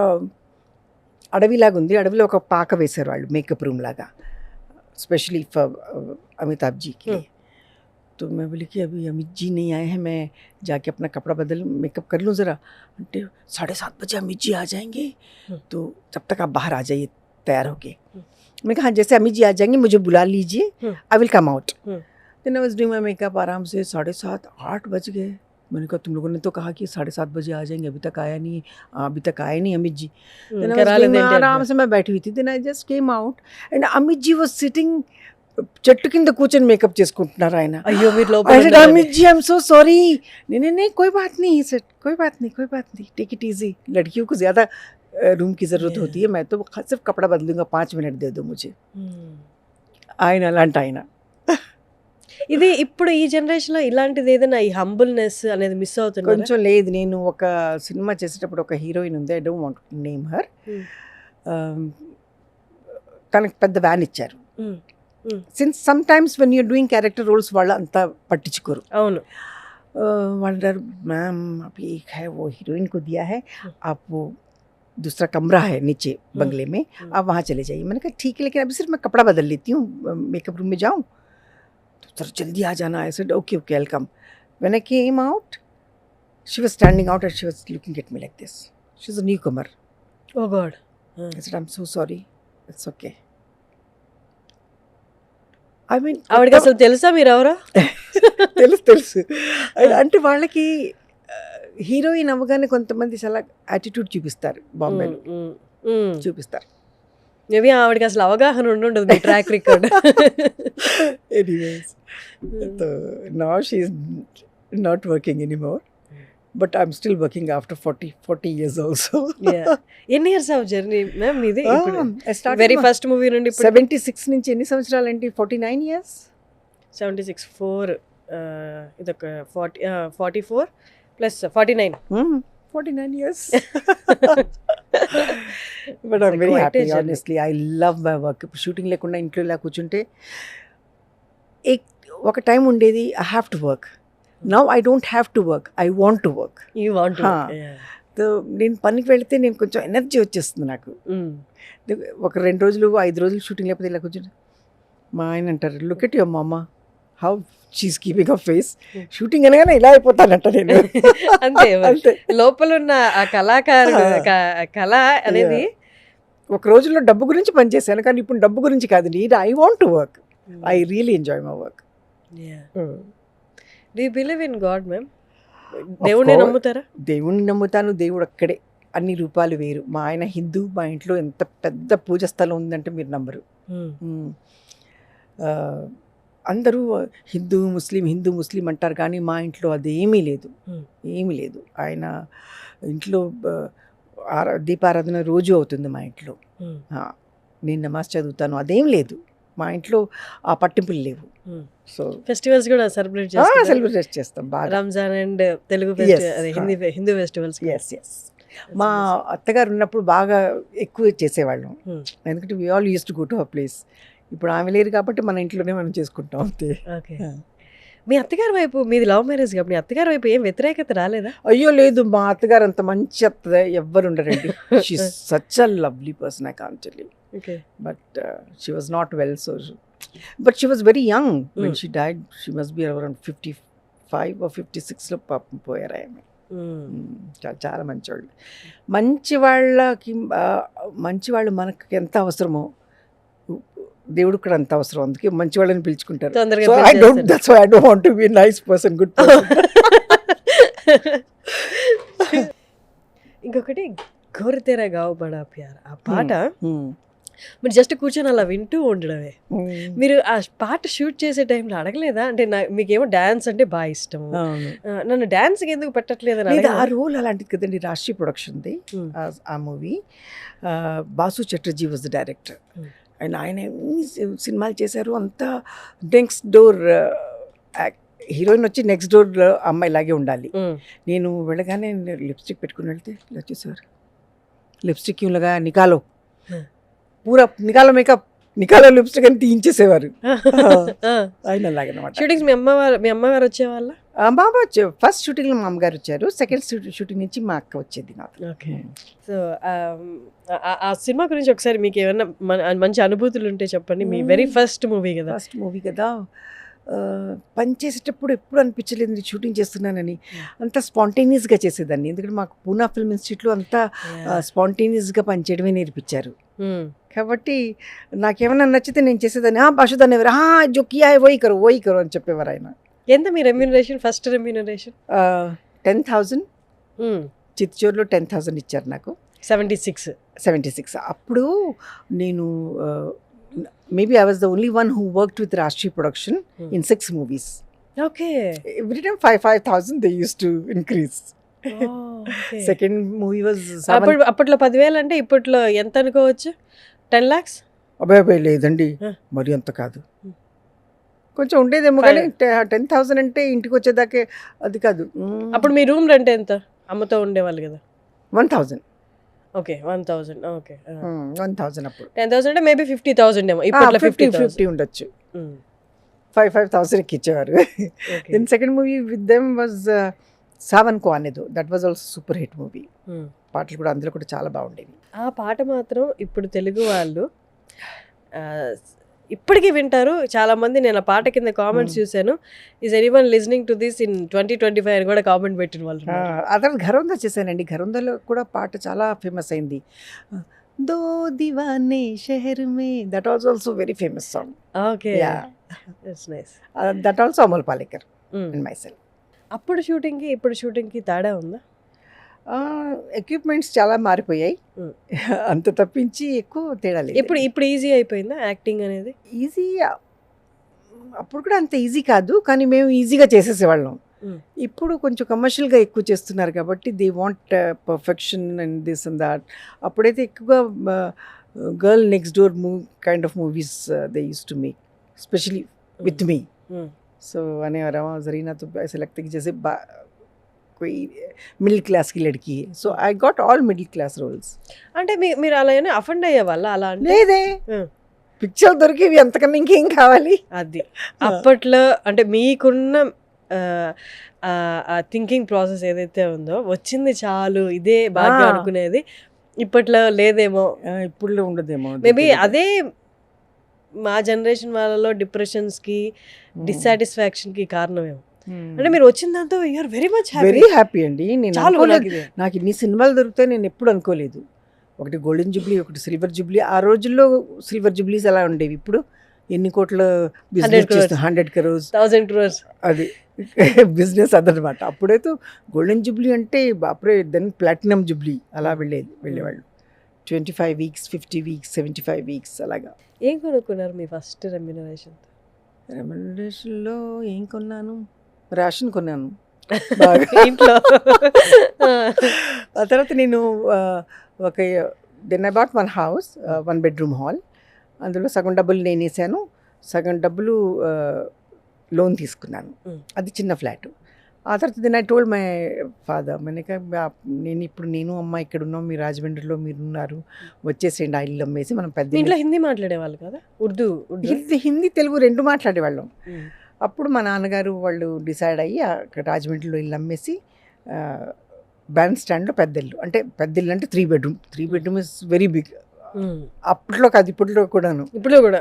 అడవిలాగా ఉంది, అడవిలో ఒక పాక వేశారు వాళ్ళు, మేకప్ రూమ్ లాగా, स्पेशली फॉर अमिताभ जी के लिए. तो मैं बोली कि अभी अमित जी नहीं आए हैं, मैं जाके अपना कपड़ा बदल मेकअप कर लूँ ज़रा. అంటే 7:30 बजे अमित जी आ जाएंगे, तो तब तक आप बाहर आ जाइए तैयार होके. मैं कहा जैसे अमित जी आ जाएंगे मुझे बुला लीजिए, I will come out. Then I was doing my makeup, आराम से 7:30 8 बज गए. मैंने कहा तुम लोगों ने तो कहा कि 7:30 बजे आ जाएंगे, अभी तक आए नहीं अमित जी. आराम से मैं बैठी हुई थी. Then I just came out and Amit ji was sitting చెట్టు కింద కూర్చొని మేకప్ చేసుకుంటున్నారు ఆయన. అయ్యో మీరు లోపల Amit ji I am so sorry. नहीं कोई बात नहीं सेट, कोई बात नहीं, टेक इट इजी. लड़कियों को ज़्यादा रूम की ज़रूरत होती है, मैं तो सिर्फ कपड़ा बदलूंगा, 5 मिनट दे दो मुझे. ఆయన అలాంటి ఆయన. ఇది ఇప్పుడు ఈ జనరేషన్లో ఇలాంటిది ఏదైనా ఈ హంబుల్నెస్ అనేది మిస్ అవుతుంది కొంచెం. లేదు, నేను ఒక సినిమా చేసేటప్పుడు ఒక హీరోయిన్ ఉంది, I don't want to name her. తనకు పెద్ద వ్యాన్ ఇచ్చారు. Since some times when you're doing character roles వాళ్ళు అంతా పట్టించుకోరు. అవును. वंडर मैम अभी एक है वो हीरोइन को दिया है, आप वो दूसरा कमरा है नीचे बंगले में, आप वहाँ चले जाइए. मैंने कहा ठीक है, लेकिन अभी सिर्फ मैं कपड़ा बदल लेती हूँ, मेकअप रूम में जाऊँ. तो सर जल्दी आ जाना. I said okay okay I will come. When I came out she was standing out and she was looking at me like this. She was a newcomer. Oh God. I said I'm so sorry. It's okay. I mean ఆవిడకి అసలు తెలుసా మీరు ఎవరో? తెలుసు. అంటే వాళ్ళకి heroine అవ్వగానే కొంతమంది చాలా యాటిట్యూడ్ చూపిస్తారు, బాంబేలో చూపిస్తారు. మేబీ ఆవిడకి అసలు అవగాహన ఉండుండదు మీ track record. Anyways, so now she's not working anymore, but I'm still working after 40 years also. ఎన్ని ఇయర్స్ ఆఫ్ జర్నీ మ్యామ్ మీది? I started very first movie నుండి ఇప్పుడు 76 నుంచి ఎన్ని సంవత్సరాలండి? 49 years. 76 4 ఇదొక 44 plus 49. 49 years. But I'm very quite a happy, journey. honestly. I love my work. Shooting లేకుండా ఇంట్లో ఇలా కూర్చుంటే ఒక టైం ఉండేది, I have to work. Now I don't have to work. I want to work. You want to. So నేను పనికి వెళితే నేను కొంచెం ఎనర్జీ వచ్చేస్తుంది నాకు. ఒక 2 రోజులు 5 రోజులు షూటింగ్ లేకపోతే ఇలా కూర్చుంటే మా ఆయన అంటారు, లుక్ ఎట్ యువర్ మమ్మ how she's keeping a face. Shooting అనగానే ఇలా అయిపోతానంట నేను. అంతే అంతే. లోపల ఉన్న ఆ కళాకారు కళ అనేది ఒక రోజుల్లో డబ్బు గురించి పనిచేశాను, కానీ ఇప్పుడు డబ్బు గురించి కాదు. I want to work. I really enjoy my work. Do you believe in God ma'am? దేవుడిని నమ్ముతారా? దేవుణ్ణి నమ్ముతాను. దేవుడు అక్కడే, అన్ని రూపాలు వేరు. మా ఆయన హిందూ, మా ఇంట్లో ఎంత పెద్ద పూజ స్థలం ఉందంటే మీరు నమ్మరు. అందరూ హిందూ ముస్లిం అంటారు, కానీ మా ఇంట్లో అదేమీ లేదు, ఏమీ లేదు. ఆయన ఇంట్లో దీపారాధన రోజు అవుతుంది మా ఇంట్లో. నేను నమాజ్ చదువుతాను, అదేం లేదు మా ఇంట్లో. ఆ పట్టింపులు లేవు. సో ఫెస్టివల్స్ కూడా సెలబ్రేట్ చేస్తాం బాగా. Ramzan and Telugu Hindu festivals. Yes. మా అత్తగారు ఉన్నప్పుడు బాగా ఎక్కువ చేసేవాళ్ళం, ఎందుకంటే we all used to go to a place. ఇప్పుడు ఆమె లేరు కాబట్టి మన ఇంట్లోనే మనం చేసుకుంటాం అంతే. ఓకే. మీ అత్తగారి వైపు, మీది లవ్ మ్యారేజ్ కాబట్టి మీ అత్తగారి వైపు ఏం వ్యతిరేకత రాలేదా? అయ్యో లేదు, మా అత్తగారు అంత మంచి అత్త ఎవ్వరు ఉండరండి. She such a lovely person, I can't tell you. Okay. But she was not well, so but she was very young when she died. She must be around 55 or 56 లో పాపం పోయారు ఆమె. చాలా మంచివాళ్ళు. మంచివాళ్ళు మనకు ఎంత అవసరమో దేవుడు కూడా అంత అవసరం, అందుకే మంచి వాళ్ళని పిలుచుకుంటారు. That's why I don't want to be a nice person, good person. ఇంకొకటి ఘోర్ తేరా గావ్ బడా ప్యార్, ఆ పాట మీరు జస్ట్ కూర్చొని అలా వింటూ ఉండడమే. మీరు ఆ పాట షూట్ చేసే టైంలో అడగలేదా? అంటే మీకేమో డాన్స్ అంటే బాగా ఇష్టం, నన్ను డాన్స్కి ఎందుకు పెట్టట్లేదని? ఆ రోల్ అలాంటిది కదండి, రాష్ట్రీయ ప్రొడక్షన్ది ఆ movie. Boss Chatterjee was the director. And ఆయన ఎన్ని సినిమాలు చేశారు. అంతా నెక్స్ట్ డోర్ హీరోయిన్ వచ్చి నెక్స్ట్ డోర్ అమ్మాయి లాగే ఉండాలి. నేను వెళ్ళగానే లిప్స్టిక్ పెట్టుకుని వెళ్తే ఇలా చూసేవారు, లిప్స్టిక్ ఇలాగా నికాలో పూరా నికాలో మేకప్ నికాలో లిప్స్టిక్ అని తీయించేసేవారు ఆయన అలాగనమాట. షూటింగ్స్ మీ అమ్మగారు వచ్చేవాళ్ళ? బాబా ఫస్ట్ షూటింగ్లో మా అమ్మగారు వచ్చారు, సెకండ్ షూటింగ్ నుంచి మా అక్క వచ్చేది నాకు. ఓకే. సో ఆ సినిమా గురించి ఒకసారి మీకు ఏమన్నా మంచి అనుభూతులు ఉంటే చెప్పండి. మీ వెరీ ఫస్ట్ మూవీ కదా. పని చేసేటప్పుడు ఎప్పుడు అనిపించలేదు షూటింగ్ చేస్తున్నానని. అంతా స్పాంటేనియస్గా చేసేదాన్ని, ఎందుకంటే మాకు పూనా ఫిల్మ్ ఇన్స్టిట్యూట్లో అంతా స్పాంటేనియస్గా పనిచేయడమే నేర్పించారు. కాబట్టి నాకేమైనా నచ్చితే నేను చేసేదాన్ని. బాషుదాన్ని ఎవరు జో కియా హై వోయి కరో అని చెప్పేవారు ఆయన. ఎంత మీ రెమ్యూనరేషన్? First remuneration 10,000. చిత్తూరులో 10,000 ఇచ్చారు నాకు. 76. అప్పుడు నేను maybe I was the only one who worked with Rashtriya production in 6 movies. Okay. Every time 5,000 they used to increase. Okay. Second movie was అప్పట్లో 10,000 అంటే ఇప్పట్లో ఎంత అనుకోవచ్చు? 10 lakhs? అబ్బాయి లేదండి, మరి అంత కాదు, కొంచెం ఉండేదేమో, కానీ 10,000 అంటే ఇంటికి వచ్చేదాకే అది కాదు. అప్పుడు మీ రూమ్ రెంట్ ఎంత? అమ్మతో ఉండేవాళ్ళు కదా. 1,000. ఓకే, 1,000. ఓకే, 1,000. అప్పుడు 10,000 అంటే మేబీ 50,000 ఏమో. ఇప్పుడు 50 ఉండొచ్చు. 5,000 ఇచ్చేవారు. Okay. Then second movie with them was Saawan Ko అనేదో, that was also super hit movie. పాటలు కూడా అందులో కూడా చాలా బాగుండేవి. ఆ పాట మాత్రం ఇప్పుడు తెలుగు వాళ్ళు ఆ, ఇప్పటికీ వింటారు చాలా మంది. నేను ఆ పాట కింద కామెంట్స్ చూశాను, is anyone listening to this in 2025 అని కూడా కామెంట్ పెట్టిన వాళ్ళు ఉన్నారు. అదే ఘరోందా చేశానండి. ఘరోందాలో కూడా పాట చాలా ఫేమస్ అయింది. Do Deewane Shehar Mein, that was also very famous song. Okay, Yeah. That's nice. That also Amol Palekar and myself. అప్పుడు షూటింగ్కి ఇప్పుడు షూటింగ్కి తేడా ఉందా? ఎక్విప్మెంట్స్ చాలా మారిపోయాయి, Mm. అంత తప్పించి ఎక్కువ తేడా లేదు. ఇప్పుడు ఈజీ అయిపోయిందా యాక్టింగ్ అనేది? ఈజీ అప్పుడు కూడా అంత ఈజీ కాదు, కానీ మేము ఈజీగా చేసేసేవాళ్ళం. Mm. ఇప్పుడు కొంచెం కమర్షియల్గా ఎక్కువ చేస్తున్నారు కాబట్టి they want perfection and this and that. అప్పుడైతే ఎక్కువగా girl next door kind of movies they use to make, especially with me. Mm. So అనేవారు జరీనా तो ऐसे लगता है कि जैसे कोई मिडिल क्लास की लड़की है. So I got all middle class roles. అంటే మీరు అలా ఏమైనా అఫెండ్ అయ్యే వాళ్ళ అలా అంటే? లేదే, Mm. పిక్చర్ దొరికేవి అంతకన్నా ఇంకేం కావాలి. అది అప్పట్లో అంటే మీకున్న థింకింగ్ ప్రాసెస్ ఏదైతే ఉందో వచ్చింది చాలు ఇదే భాగ్యం అనుకునేది ఇప్పట్లో లేదేమో. ఇప్పుడు ఉండదేమో మేబీ అదే మా జనరేషన్ వాళ్ళలో డిప్రెషన్స్కి డిస్సాటిస్ఫాక్షన్కి కారణమేమో. అంటే మీరు వచ్చిన దాంతో you're very much very happy అండి. నేను చాలు అనుకోలేదు, నాకు ఇది. నాకు ఇన్ని సినిమాలు దొరుకుతాయి నేను ఎప్పుడు అనుకోలేదు. ఒకటి గోల్డెన్ జూబ్లీ, ఒకటి సిల్వర్ జూబ్లీ. ఆ రోజుల్లో సిల్వర్ జూబ్లీస్ అలా ఉండేవి. ఇప్పుడు ఎన్ని కోట్ల 100 బిజినెస్ crores. చేస్తాం, 100 crores 1000 crores. అది బిజినెస్ అదనమాట. అప్పుడైతే గోల్డెన్ జూబ్లీ అంటే బాప్రే, దెన్ ప్లాటినం జూబ్లీ అలా వెళ్ళేవాళ్ళు. 25 weeks, 50 weeks, 75 weeks అలాగా. ఏం కొనుక్కున్నారు మీ ఫస్ట్ రెమ్యునరేషన్? రెమ్యునరేషన్లో ఏం కొన్నాను, రేషన్ కొన్నాను బాగా ఇంట్లో. ఆ తర్వాత నేను ఒక then I bought 1 house, 1 bedroom hall. అందులో సగం డబ్బులు నేను వేసాను, సగం డబ్బులు లోన్ తీసుకున్నాను. అది చిన్న ఫ్లాట్. ఆ తర్వాత then I told my father, నేను అమ్మ ఇక్కడ ఉన్నాం, మీ రాజమండ్రిలో మీరు ఉన్నారు, వచ్చేసేయండి ఆ ఇల్లు అమ్మేసి మనం పెద్ద ఇంట్లో హిందీ మాట్లాడేవాళ్ళు కదా? ఉర్దూ? హిందీ తెలుగు రెండు మాట్లాడేవాళ్ళం. అప్పుడు మా నాన్నగారు వాళ్ళు డిసైడ్ అయ్యి అక్కడ రాజమండ్రిలో ఇల్లు అమ్మేసి బ్యాండ్ స్టాండ్లో పెద్ద ఇల్లు, అంటే పెద్ద ఇల్లు అంటే 3 bedroom. 3 bedroom is very big. అప్పట్లో కాదు, ఇప్పట్లో కూడాను. ఇప్పుడు కూడా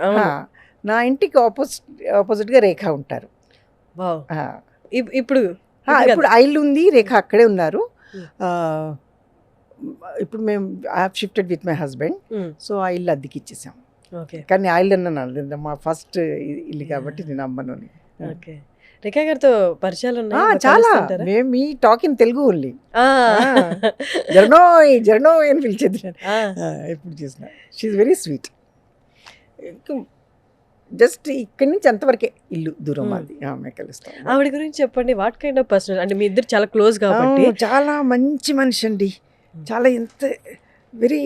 నా ఇంటికి ఆపోజిట్గా రేఖ ఉంటారు. ఇప్పుడు ఇప్పుడు ఆ ఇల్లు ఉంది, రేఖ అక్కడే ఉన్నారు. ఇప్పుడు మేము I have shifted with my husband. So ఆ ఇల్లు అద్దెకి ఇచ్చేసాం. కానీ ఆ ఇల్లు అన్నాను, మా ఫస్ట్ ఇల్లు కాబట్టి నేను అమ్మను. ఓకే. రేఖా గారితో పరిచయాలు ఉన్నాయి చాలా. మేము మీ టాక్ ఇన్ తెలుగు ఓన్లీ. జర్నోయ్ జర్నోయ్ అని పిలిచేది ఎప్పుడు చూసిన. She very sweet. జస్ట్ ఇక్కడి నుంచి అంతవరకే ఇల్లు దూరం అది. ఆమె కలుస్తాం. ఆవిడ గురించి చెప్పండి. What kind of person? అంటే మీ ఇద్దరు చాలా క్లోజ్ కాబట్టి. చాలా మంచి మనిషి అండి. చాలా ఎంత వెరీ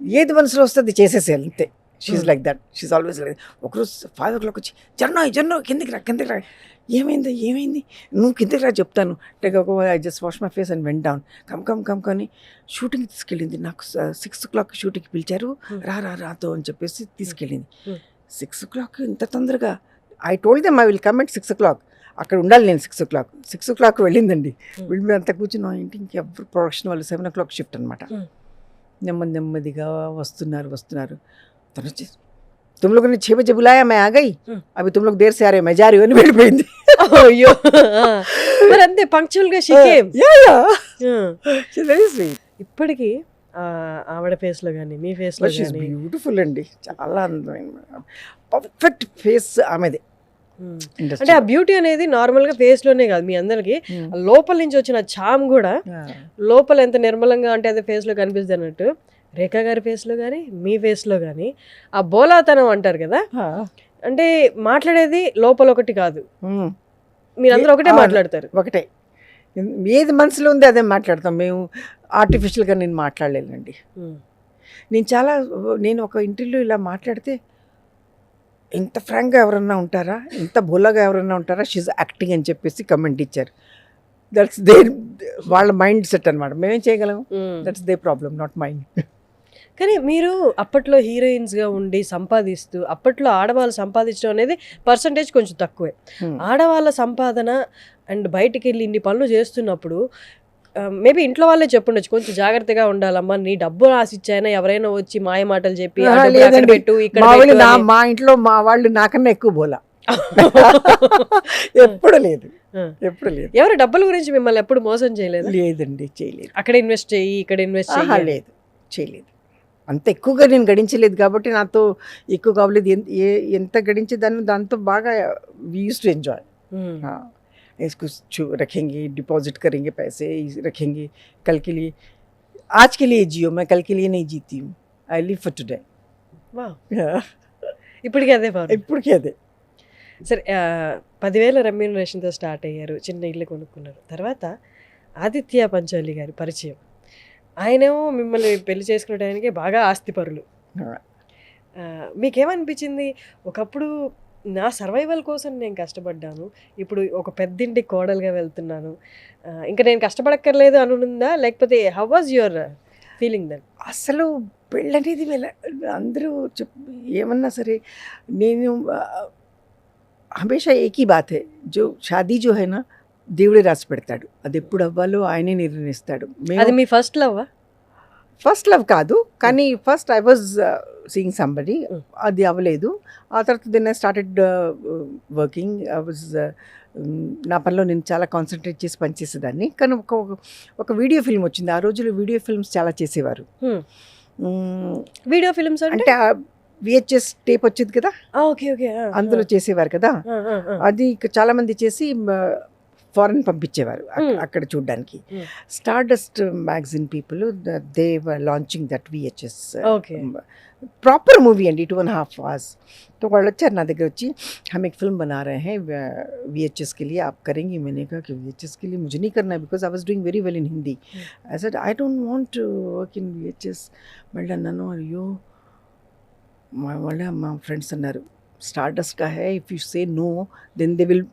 ఏది మనసులో వస్తే అది చేసేసేయాలి అంతే. She like that. She always like. ఒకరోజు 5 o'clock వచ్చి జర్నో కిందకి రా. ఏమైంది నువ్వు కిందకి రా చెప్తాను. I just wash my face and went down. Come కానీ షూటింగ్ తీసుకెళ్ళింది. నాకు 6 o'clock షూటింగ్కి పిలిచారు, రాతో అని చెప్పేసి తీసుకెళ్ళింది. 6 o'clock ఇంత తొందరగా? I told them I will come at 6 o'clock. అక్కడ ఉండాలి నేను 6 o'clock. 6 o'clock వెళ్ళిందండి. వెళ్ళి అంతా కూర్చున్నాం. ఇంటి ఇంకెవ్వరు ప్రొడక్షన్ వాళ్ళు 7 o'clock షిఫ్ట్ అనమాట. నెమ్మదిగా వస్తున్నారు. తను వచ్చి तुम लोगों ने 6 बजे बुलाया, मैं आ गई, अभी तुम लोग देर से आ रहे, मैं जा रही हूँ అని వెళ్ళిపోయింది. అయ్యో, మరి అంతే పంక్చువల్ గా she came. She very sweet. ఇప్పటికీ ఆవిడ ఫేస్ లో కానీ మీ ఫేస్ లో షీ ఇస్ కానీ బ్యూటిఫుల్ అండి. చాలా అందమైన పర్ఫెక్ట్ ఫేస్ ఆమెది. అంటే ఆ బ్యూటీ అనేది నార్మల్ గా ఫేస్ లోనే కాదు, మీ అందరికి లోపల నుంచి వచ్చిన చామ్ కూడా లోపల ఎంత నిర్మలంగా అంటే అది ఫేస్ లో కనిపిస్తుంది అన్నట్టు. రేఖా గారి ఫేస్లో కానీ మీ ఫేస్లో కానీ ఆ బోలాతనం అంటారు కదా, అంటే మాట్లాడేది లోపల ఒకటి కాదు, మీరందరూ ఒకటే మాట్లాడతారు. ఒకటే, ఏది మనసులో ఉంది అదే మాట్లాడతాం మేము. ఆర్టిఫిషియల్గా నేను మాట్లాడలేనండి. నేను ఒక ఇంటర్వ్యూలో ఇలా మాట్లాడితే ఇంత ఫ్రాంక్గా ఎవరన్నా ఉంటారా, ఇంత బోలాగా ఎవరన్నా ఉంటారా, షీజ్ యాక్టింగ్ అని చెప్పేసి కమెంట్ ఇచ్చారు. దట్స్ దేర్ వాళ్ళ మైండ్ సెట్ అనమాట. మేమేం చేయగలం? That's they problem, not mind. కానీ మీరు అప్పట్లో హీరోయిన్స్గా ఉండి సంపాదిస్తూ, అప్పట్లో ఆడవాళ్ళు సంపాదించడం అనేది పర్సంటేజ్ కొంచెం తక్కువే. ఆడవాళ్ళ సంపాదన అండ్ బయటికి వెళ్ళి ఇన్ని పనులు చేస్తున్నప్పుడు మేబీ ఇంట్లో వాళ్ళే చెప్పుండొచ్చు, కొంచెం జాగ్రత్తగా ఉండాలమ్మా, నీ డబ్బు రాసిచ్చాయినా ఎవరైనా వచ్చి మాయ మాటలు చెప్పి ఆ డబ్బులు అక్కడ పెట్టు ఇక్కడ పెట్టు అని. మా ఇంట్లో మా వాళ్ళు నాకన్నా ఎక్కువ బోలా. ఎప్పుడు లేదు, ఎప్పుడు లేదు. ఎవరు డబ్బుల గురించి మిమ్మల్ని ఎప్పుడు మోసం చేయలేదు? లేదండి, చేయలేదు. అక్కడ ఇన్వెస్ట్ చెయ్యి, ఇక్కడ ఇన్వెస్ట్ ఆహా, చెయ్యి. లేదు, చేయలేదు. అంత ఎక్కువగా నేను గడించలేదు కాబట్టి నాతో ఎక్కువ కావలేదు. ఎంత గడించే దాంతో బాగా వి యూస్ టు ఎంజాయ్. इसको रखेंगे, डिपॉजिट करेंगे, पैसे रखेंगे कल के लिए. आज के लिए जियो, मैं कल के लिए नहीं जीती हूँ. I live for today. ఇప్పటికీ అదే బాగుంది. ఇప్పటికీ అదే. సరే, 10,000 రెమ్యూనరేషన్తో స్టార్ట్ అయ్యారు, చిన్న ఇల్లు కొనుక్కున్నారు. తర్వాత ఆదిత్య పంచోలి గారి పరిచయం. ఆయనేమో మిమ్మల్ని పెళ్లి చేసుకునే టైంకి బాగా ఆస్తిపరులు. మీకేమనిపించింది? ఒకప్పుడు నా సర్వైవల్ కోసం నేను కష్టపడ్డాను, ఇప్పుడు ఒక పెద్దింటి కోడలుగా వెళ్తున్నాను, ఇంకా నేను కష్టపడక్కర్లేదు అనుందా? లేకపోతే how was your feeling then? అసలు పెళ్ళనేది అందరూ ఏమన్నా సరే, నేను హమేషా ఏకీ బాత్ హై, జో షాదీ జో హై నా దేవుడే రాసి పెడతాడు. అది ఎప్పుడు అవ్వాలో ఆయనే నిర్ణయిస్తాడు. అది మీ ఫస్ట్ లవ్? ఫస్ట్ లవ్ కాదు, కానీ first I was seeing somebody, అది అవ్వలేదు. ఆ తర్వాత then I started working. I was నా పనిలో నేను చాలా కాన్సన్ట్రేట్ చేసి పనిచేసేదాన్ని. కానీ ఒక వీడియో ఫిల్మ్ వచ్చింది. ఆ రోజుల్లో వీడియో ఫిల్మ్స్ చాలా చేసేవారు. వీడియో ఫిల్మ్స్ అంటే VHS టేప్ వచ్చేది కదా, ఓకే ఓకే, అందులో చేసేవారు కదా. అది చాలా మంది చేసి ఫారెన్ పంపించేవారు అక్కడ చూడడానికి. Star dust magazine people, they were launching that VHS. Proper movie అండి, 2.5 hours. तो వాళ్ళు వచ్చారు నా దగ్గర వచ్చి, हम एक फिल्म बना रहे हैं VHS के लिए, आप करेंगी? मैंने कहा कि VHS के लिए मुझे नहीं करना है, because I was doing very well in Hindi. I said I don't want to work in VHS. మళ్ళీ నన్ను అయ్యో మళ్ళీ మా ఫ్రెండ్స్ అన్నారు, స్టార్ డస్ట్ కా హై, if you say no then they will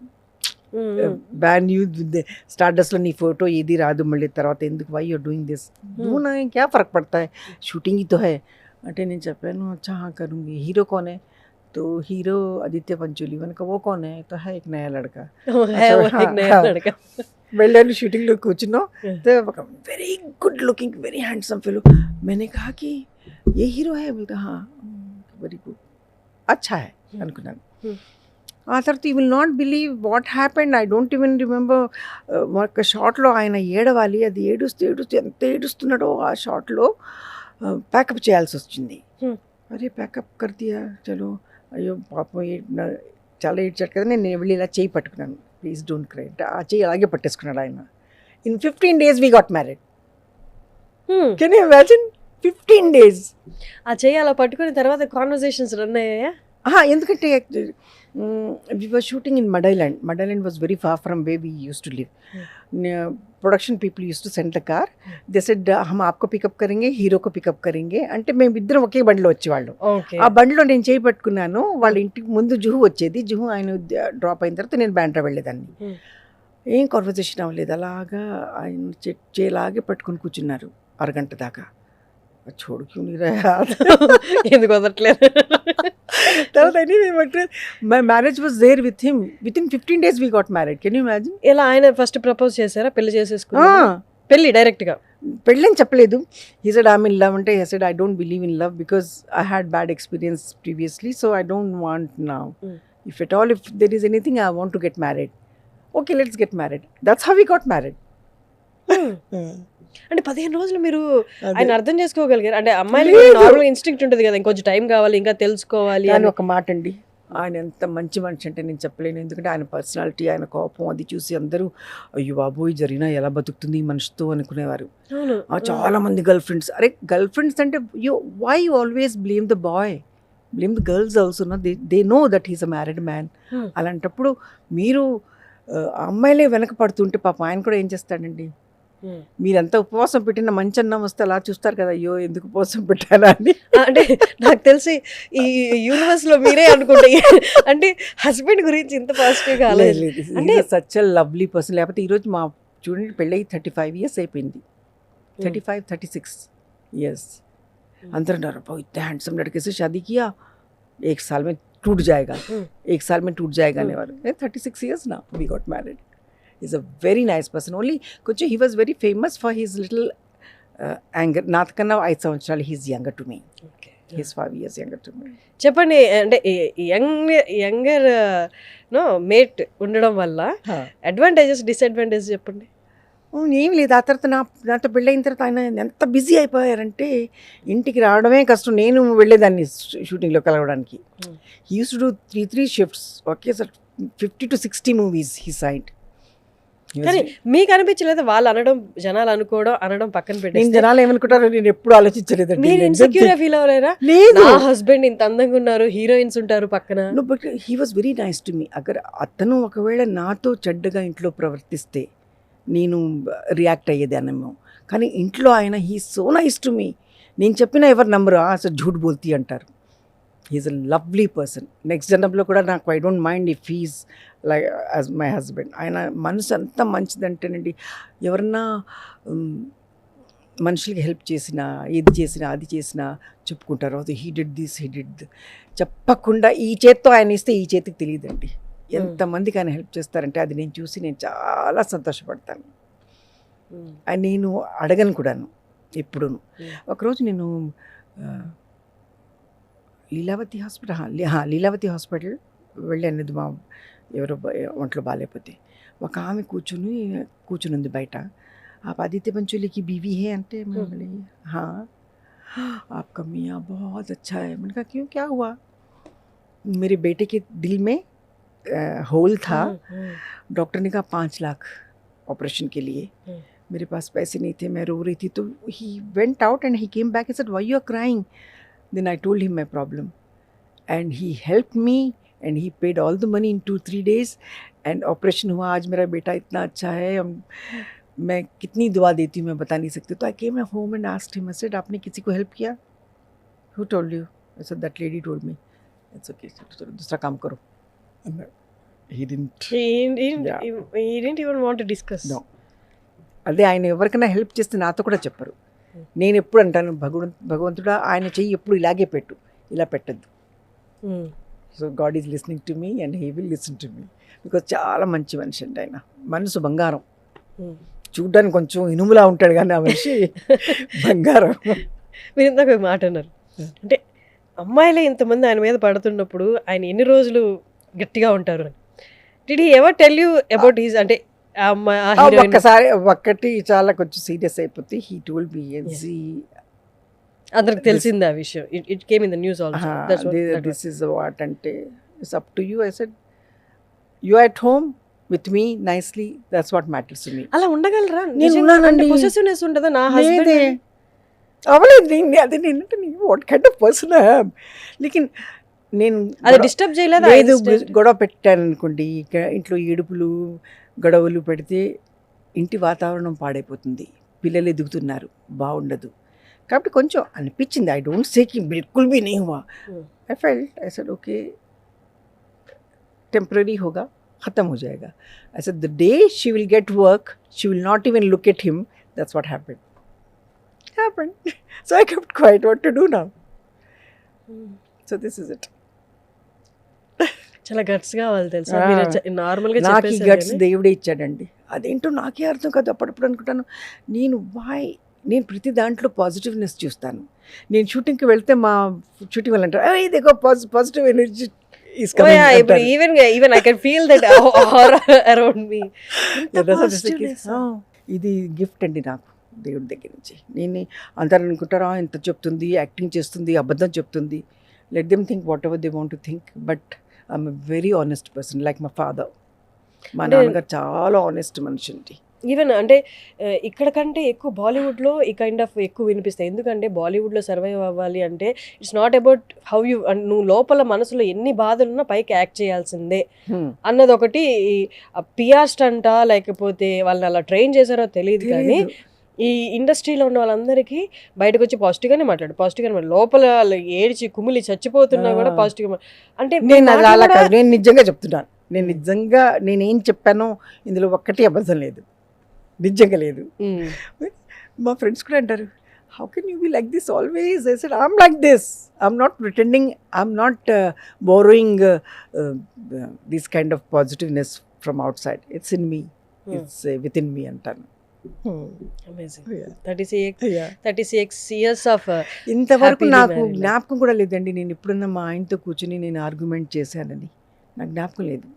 ban you. స్టార్ డస్ట్లో నీ ఫోటో ఏది రాదు మళ్ళీ తర్వాత, ఎందుకు, వై యూర్ డూయింగ్ దిస్, దూనా క్యా ఫర్క్ పడతా హై, షూటింగ్ ही तो है. అంటే నేను చెప్పాను, అచ్చా हाँ करूँगी. हीरो कौन है? तो हीरो आदित्य पंचोली. मैंने कहा वो कौन है? तो है एक नया लड़का. వెళ్ళాను, షూటింగ్లో కూర్చున్నాం. ఒక very good looking, very handsome fellow. मैंने कहा कि ये हीरो है? बोलता हाँ, వెరీ గుడ్, అచ్చా है అనుకున్నాను. ఆ తర్వాత you will not believe what happened. I don't even remember. ఒక షార్ట్లో ఆయన ఏడవాలి, అది ఏడుస్తూ ఏడుస్తూ ఎంత ఏడుస్తున్నాడో ఆ షార్ట్లో ప్యాకప్ చేయాల్సి వచ్చింది. అరే ప్యాకప్ కర్దియా, చలో, అయ్యో పాపం చాలా ఏడ్చాడు కదా. నేను వెళ్ళి ఇలా చేయి పట్టుకున్నాను, ప్లీజ్ డోంట్ క్రై అంటే ఆ చేయి అలాగే పట్టేసుకున్నాడు ఆయన. In 15 days we got married. Can you imagine? 15 days. ఆ చేయి అలా పట్టుకున్న తర్వాత కాన్వర్సేషన్స్ రన్ అయ్యాయా? ఎందుకంటే we were shooting in Madailand. Madailand was very far from where we used to live. Production people used to send the car. They said हम आपको pickup करेंगे, హీరో को పికప్ करेंगे అంటే మేము ఇద్దరం ఒకే బండిలో వచ్చేవాళ్ళం. ఆ బండిలో నేను చేయి పట్టుకున్నాను. వాళ్ళ ఇంటికి ముందు జుహు వచ్చేది. జుహు ఆయన డ్రాప్ అయిన తర్వాత నేను బ్యాండ్రా వెళ్ళేదాన్ని. ఏం కాన్వర్సేషన్ అవ్వలేదు. అలాగా ఆయన చేలాగే పట్టుకుని కూర్చున్నారు అరగంట దాకా. छोड़ क्यों नहीं रहा? ఎందుకు వదలట్లేదు? తర్వాత my marriage was there with him. Within 15 days we got married. Can you imagine? ఇలా ఆయన ఫస్ట్ ప్రపోజ్ చేశారా? పెళ్లి చేసేసుకున్నారా? పెళ్లి డైరెక్ట్ గా? పెళ్ళని చెప్పలేదు. he said I'm in love అంటే I said I don't believe in love because I had bad experience previously, so I don't want now. If at all, if there is anything, I want to get married. Okay, let's get married. That's how we got married. అంటే 15 రోజులు మీరు ఆయన అర్థం చేసుకోగలిగారు? అంటే అమ్మాయిలు normal instinct ఉంటుంది కదా, ఇంకొంచెం టైం కావాలి, ఇంకా తెలుసుకోవాలి అని. ఒక మాట అండి, ఆయన ఎంత మంచి మనిషి అంటే నేను చెప్పలేను. ఎందుకంటే ఆయన పర్సనాలిటీ, ఆయన కోపం అది చూసి అందరూ అయ్యో బాబోయ్ జరిగినా ఎలా బతుకుతుంది ఈ మనిషితో అనుకునేవారు. చాలా మంది గర్ల్ ఫ్రెండ్స్, అరే గర్ల్ ఫ్రెండ్స్ అంటే why you always blame the boy, blame the girls also. They know that he's a married man. అలాంటప్పుడు మీరు అమ్మాయిలే వెనక పడుతుంటే పాపం ఆయన కూడా ఏం చేస్తాడండి? మీరంతా ఉపవాసం పెట్టిన మంచి అన్నం వస్తే అలా చూస్తారు కదా, అయ్యో ఎందుకు ఉపవాసం పెట్టానా అని. అంటే నాకు తెలిసి ఈ యూనివర్స్ లో మీరే అనుకుంటే అంటే హస్బెండ్ గురించి ఇంత పాజిటివ్ గా అంటే సచ్ ఎ లవ్లీ పర్సన్. లేకపోతే ఈరోజు మా చూడండి పెళ్ళి 35 years అయిపోయింది. 35, 36 years. अंदर ना रहा इतना हैंडसम लड़के से शादी किया, 1 साल में टूट जाएगा, 1 साल में टूट जाएगा ने वाले 36 years now we got married. He's a very nice person. Only कुछ he was very famous for his little anger. నాకన్నా 5 సంవత్సరాలు he's younger to me. Okay, He's 5 years younger to me. చెప్పండి. అంటే యంగర్ నో మేట్ ఉండడం వల్ల advantages disadvantages చెప్పండి. ఏం లేదు. ఆ తర్వాత నాతో పెళ్ళైన తర్వాత ఆయన ఎంత బిజీ అయిపోయారంటే ఇంటికి రావడమే కష్టం. నేను వెళ్ళేదాన్ని షూటింగ్లో కలవడానికి. He use to do 3 shifts. Okay sir, 50 to 60 movies he signed. కానీ మీకు అనిపించలేదు వాళ్ళు అనడం, జనాలు అనుకోవడం, అనడం పక్కన నేను పెట్టి జనాలు ఏమనుకుంటారో నేను ఎప్పుడు ఆలోచించలేదండి. మీరు ఇన్సెక్యూర్ ఫీల్ అవ్వలేరా? లేదు. నా హస్బెండ్ ఇంత అందంగా ఉన్నారు, హీరోయిన్స్ ఉంటారు పక్కన. No, but he was very nice to me. అగర్ అతను ఒకవేళ నాతో చెడ్డగా ఇంట్లో ప్రవర్తిస్తే నేను రియాక్ట్ అయ్యేదాన్నేమో. కానీ ఇంట్లో ఆయన he so nice to me. నేను చెప్పినా ఎవరు నమ్మరు, అసలు झूठ बोलती అంటారు. He's a lovely person. Next జనరేషన్లో కూడా నాకు I don't mind if he's like as my husband. ఆయన మనసు అంత మంచిదంటేనండి, ఎవరన్నా మనుషులకి హెల్ప్ చేసినా, ఇది చేసినా, అది చేసినా చెప్పుకుంటారు. అది he did this, he did. చెప్పకుండా ఈ చేత్తో ఆయన ఇస్తే ఈ చేతికి తెలియదండి. ఎంతమందికి ఆయన హెల్ప్ చేస్తారంటే అది నేను చూసి నేను చాలా సంతోషపడతాను. అండ్ నేను అడగను కూడాను ఎప్పుడు. ఒకరోజు నేను లీలావతి హాస్పిటల్ వెళ్ళాను. మా ఎవరో ఒంట్లో బాగాలేకపోతే ఒక ఆమె కూర్చుని ఉంది బయట. आप आदित्य पंचोली की बीवी है అంటే बोले हाँ आपका मियाँ बहुत अच्छा है. मैंने कहा क्यों, क्या हुआ? मेरे बेटे के दिल में होल था. डॉक्टर ने कहा 5 लाख ऑपरेशन के लिए. मेरे पास पैसे नहीं थे, मैं रो रही थी. तो he went out and he came back and said why you are crying. Then I told him my problem and he helped me and he paid all the money in 2-3 days and operation हुआ. आज मेरा बेटा इतना अच्छा है. मैं कितनी दुआ देती हूँ मैं बता नहीं सकती. तो I came home and asked him, I said आपने किसी को हेल्प किया? Who told you? I said that lady told me. It's okay, दूसरा काम करो. He didn't even want to discuss. No. అదే ఆయన ఎవరికైనా హెల్ప్ చేస్తే నాతో కూడా చెప్పరు. నేను ఎప్పుడు అంటాను, భగవంతుడా ఆయన చెయ్యి ఎప్పుడు ఇలాగే పెట్టు, ఇలా పెట్టద్దు. So God is listening to me and he will listen to me. Because చాలా మంచి మనిషి అండి ఆయన. మనసు బంగారం. చూడ్డానికి కొంచెం ఇనుములా ఉంటాడు కానీ ఆ మనిషి బంగారం. మీరు ఇందాక ఒక మాట అన్నారు, అంటే అమ్మాయిలే ఇంతమంది ఆయన మీద పడుతున్నప్పుడు ఆయన ఎన్ని రోజులు గట్టిగా ఉంటారు అని. Did he ever tell you about his, అంటే ఒక్కసారి ఒక్కటి చాలా కొంచెం సీరియస్ అయిపోతే హీ టోల్డ్ మీ అందరికి తెలిసింది ఆ విషయం. It came in the news also. This is what అంటే it's up to you. I said you are at home with me nicely, that's what matters to me. అలా ఉండగలరా? నేను possessiveness ఉంటదా? నా husband అవలేదు. అదే నేను what kind of person I am. లేకిన్ నేను అది డిస్టర్బ్ చేయలేదు. లేదు, గొడవ పెట్టాను అనుకోండి, ఇంట్లో ఏడుపులు గొడవలు పెడితే ఇంటి వాతావరణం పాడైపోతుంది. పిల్లలు ఎదుగుతున్నారు, బాగుండదు. కాబట్టి కొంచెం అనిపించింది. ఐ డోంట్ సే కి బిల్కుల్ भी नहीं हुआ. I felt, I said okay, temporary होगा, खत्म हो जाएगा. I said the day she will get work, she will not even look at him. That's what happened. So I kept quiet. What to do now? So this is it. చాలా guts కావాలి తెలుసా. Normal గా నాకు ఈ guts దేవుడే ఇచ్చాడండి. అదేంటో నాకే అర్థం కాదు. అప్పుడప్పుడు అనుకుంటాను నేను ప్రతి దాంట్లో పాజిటివ్నెస్ చూస్తాను. నేను షూటింగ్కి వెళ్తే మా షూటింగ్ వాళ్ళు అంటారు ఇదిగో positive energy. Even I can feel that aura around me. ఇది గిఫ్ట్ అండి నాకు దేవుడి దగ్గర నుంచి. నేను అందరూ అనుకుంటారా ఇంత చెప్తుంది, యాక్టింగ్ చేస్తుంది, అబద్ధం చెప్తుంది. Let them think what ever they want to think. But I'm a very honest person like my father. మా నాన్నగారు చాలా ఆనెస్ట్ మనిషి అండి. ఈవెన్ అంటే ఇక్కడ కంటే ఎక్కువ బాలీవుడ్లో ఈ కైండ్ ఆఫ్ ఎక్కువ వినిపిస్తాయి. ఎందుకంటే బాలీవుడ్లో సర్వైవ్ అవ్వాలి అంటే it's not about how you, నువ్వు లోపల మనసులో ఎన్ని బాధలున్నా పైకి యాక్ట్ చేయాల్సిందే అన్నది ఒకటి. పిఆర్ స్టంటా లేకపోతే వాళ్ళని అలా ట్రైన్ చేశారో తెలియదు, కానీ ఈ ఇండస్ట్రీలో ఉన్న వాళ్ళందరికీ బయటకు వచ్చి పాజిటివ్గానే మాట్లాడు లోపల ఏడిచి కుమిలి చచ్చిపోతున్నా కూడా పాజిటివ్గా. అంటే నేను నిజంగా చెప్తున్నాను. నేనేం చెప్పానో ఇందులో ఒక్కటి అబద్ధం లేదు, నిజంగా లేదు. మా ఫ్రెండ్స్ కూడా అంటారు how can you be like this always? I said, I'm like this. I'm not pretending. I'm not borrowing this kind of positiveness from outside. It's in me. It's within me. Antanu. Amazing. Yeah. 36 years of ఇంతవరకు happily నాకు married life. జ్ఞాపకం కూడా లేదండి నేను ఎప్పుడన్నా మా ఆయనతో కూర్చుని నేను ఆర్గ్యుమెంట్ చేశానని. నాకు జ్ఞాపకం లేదు.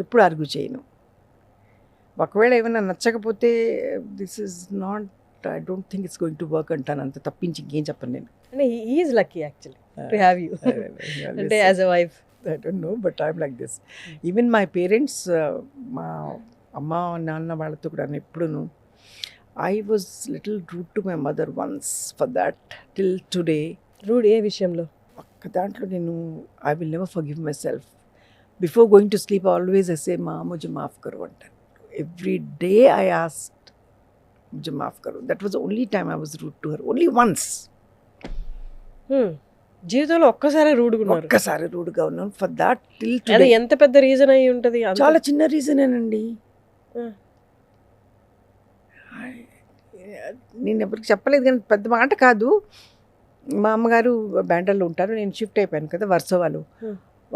ఎప్పుడు ఆర్గ్యూ చేయను. ఒకవేళ ఏమైనా నచ్చకపోతే this is not, I don't think it's going to work అంటాను. అంత తప్పించి ఇంకేం చెప్పను నేను. అంటే is lucky actually to have you అంటే as a wife. I don't know, but I'm like this. Even my parents, మా అమ్మ నాన్న వాళ్ళతో కూడా ఎప్పుడూను I was little rude to my mother once. For that till today, rude ఏ విషయంలో? ఒక్క దాంట్లో నేను I will never forgive myself. Before going to sleep, I always I say, "Ma, mujhe maaf karo." అంటాను. Every day I asked, "Mujhe maaf karo." That was the only time I was rude to her. Only once. జీవితంలో ఒక్కసారి రూడ్గా ఉన్నారు. ఒక్కసారి రూడ్గా ఉన్నాను. For that till అది today. ఎంత పెద్ద reason అయి ఉంటుంది? చాలా చిన్న రీజనేనండి. నేను ఎవరికి చెప్పలేదు కానీ పెద్ద మాట కాదు. మా అమ్మగారు బ్యాండర్లో ఉంటారు. నేను షిఫ్ట్ అయిపోయాను కదా వర్సవాలో.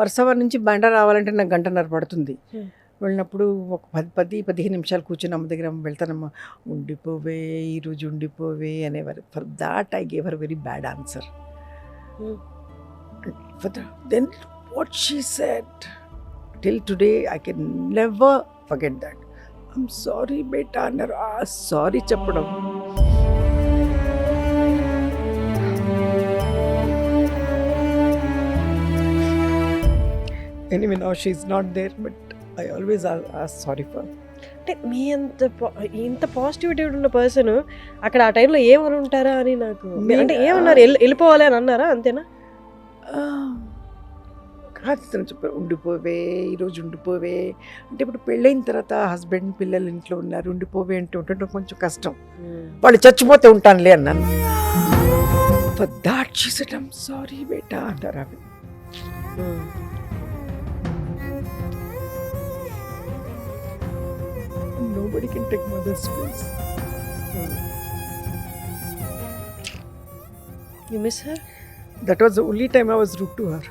వర్సవా నుంచి బండ రావాలంటే నాకు 1.5 గంట పడుతుంది. వెళ్ళినప్పుడు ఒక 10-15 నిమిషాలు కూర్చొని అమ్మ దగ్గర వెళ్తానమ్మా, ఉండిపోవే ఈరోజు ఉండిపోవే అనేవారు. For that I gave her very bad answer. Then what she said, till today I can never forget that. I'm sorry beta అన్నారు. సారీ చెప్పడం. Anyway, now she's not there, but I always ask sorry for her. అంటే మీ ఇంత positivity ఉన్న person అక్కడ ఆ టైంలో ఏమని ఉంటారా అని నాకు అంటే ఏమన్నారు? వెళ్ళిపోవాలి అని అన్నారా? అంతేనా? కాదు తను చెప్పారు, ఉండిపోవే ఈరోజు ఉండిపోవే అంటే ఇప్పుడు పెళ్ళైన తర్వాత హస్బెండ్ పిల్లలు ఇంట్లో ఉన్నారు, ఉండిపోవే అంటే ఉంటుంటే కొంచెం కష్టం. వాళ్ళు చచ్చిపోతే ఉంటానులే అన్నాను. For that she said I'm sorry beta అంటారు ఆమె. Nobody can take mother's place. You miss her? That was the only time I was rude to her.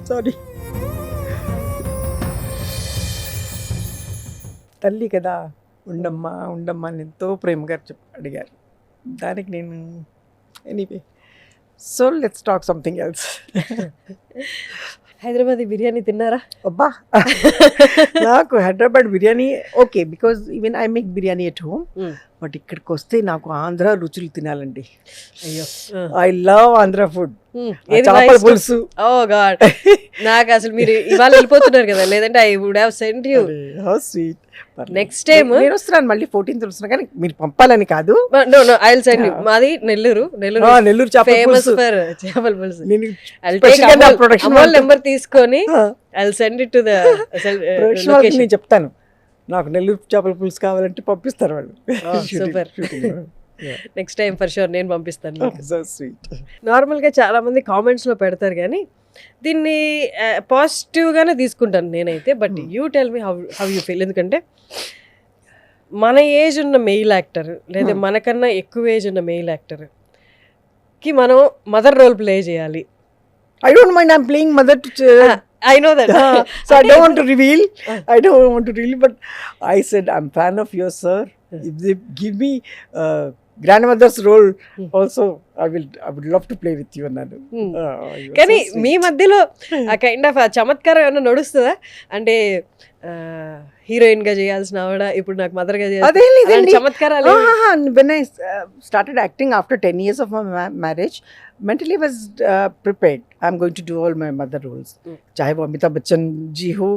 Sorry. తల్లి కదా, ఉండమ్మా ఉండమ్మా అని ఎంతో ప్రేమగా అడిగారు. దానికి నేను anyway, so let's talk something else. Hyderabad biryani తిన్నారా? అబ్బా, నాకు Hyderabad biryani okay, because even I make biryani at home. But ఇక్కడికి వస్తే నాకు ఆంధ్ర రుచులు తినాలండి. అయ్యో, ఐ లవ్ ఆంధ్ర ఫుడ్. చేపల పులుసు. ఓ గాడ్, నాకు అసలు మీరు ఇవాళ వెళ్ళిపోతున్నారు కదా, లేదంటే I would have sent you. How sweet. Next time నేను వస్తున్నాను మళ్ళీ 14th వస్తున్నా, కానీ మీరు పంపాలని కాదు. No no, I will send you. మాది నెల్లూరు. నెల్లూరు ఫేమస్ ఫర్ చేపల పులుసు. అమోల్ నెంబర్ తీసుకొని I will send it to the location. నేను చెప్తాను, నాకు నెల్లూరు చేపల పులుసు కావాలంటే పంపిస్తారు వాళ్ళు. Super. Next time for sure నేను పంపిస్తాను. So sweet. నార్మల్గా చాలామంది కామెంట్స్లో పెడతారు కానీ దీన్ని పాజిటివ్గానే తీసుకుంటాను నేనైతే. But you tell me how you feel. ఎందుకంటే మన ఏజ్ ఉన్న మెయిల్ యాక్టర్ లేదా మనకన్నా ఎక్కువ ఏజ్ ఉన్న మెయిల్ యాక్టర్కి మనం మదర్ రోల్ ప్లే చేయాలి. I don't mind, I'm playing mother to I know that. So I don't want to reveal. But I said I'm fan of yours, sir. If they give me grandmother's role also, I would love to play with you అన్నాను. కానీ మీ మధ్యలో ఆ kind of చమత్కారం ఏమన్నా నడుస్తుందా? అంటే heroine గా చేయాల్సిన ఆవిడ ఇప్పుడు నాకు మదర్ గా చేయాలి చమత్కారాలు. When I started acting after 10 years of my marriage, mentally was prepared. I'm going to do all my mother roles. चाहे वो अमिताभ बच्चन जी हो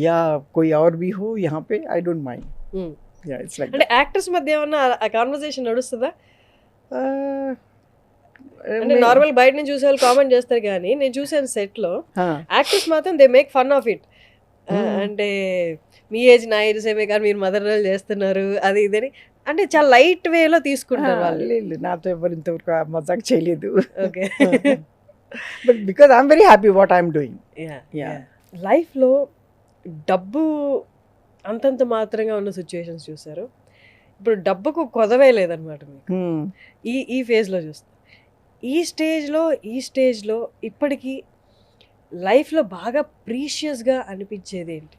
या कोई और भी हो यहाँ पे, I don't mind. Yeah, it's like అంటే యాక్టర్స్ మధ్య ఏమన్నా ఆ కాన్వర్సేషన్ నడుస్తుందా? అంటే నార్మల్ బయట నుంచి చూసే వాళ్ళు కామెంట్ చేస్తారు కానీ నేను చూసాను సెట్ లో యాక్టర్స్ మాత్రం they make fun of it. అంటే మీ ఏజ్ నా ఏజ్ సేమే కానీ మీరు మదర్ రోల్ చేస్తున్నారు అది ఇదని అంటే చాలా లైట్ వేలో తీసుకుంటారు వాళ్ళు. నాతో ఎవరు ఇంతవరకు మజాక్ చేయలేదు. Okay, but because I'm very happy what I'm doing. లైఫ్లో డబ్బు అంతంత మాత్రంగా ఉన్న సిచ్యువేషన్స్ చూసారు. ఇప్పుడు డబ్బుకు కొదవే లేదనమాట మీకు ఈ ఫేజ్లో చూస్తే. ఈ స్టేజ్లో ఇప్పటికీ లైఫ్లో బాగా ప్రీషియస్గా అనిపించేది ఏంటి?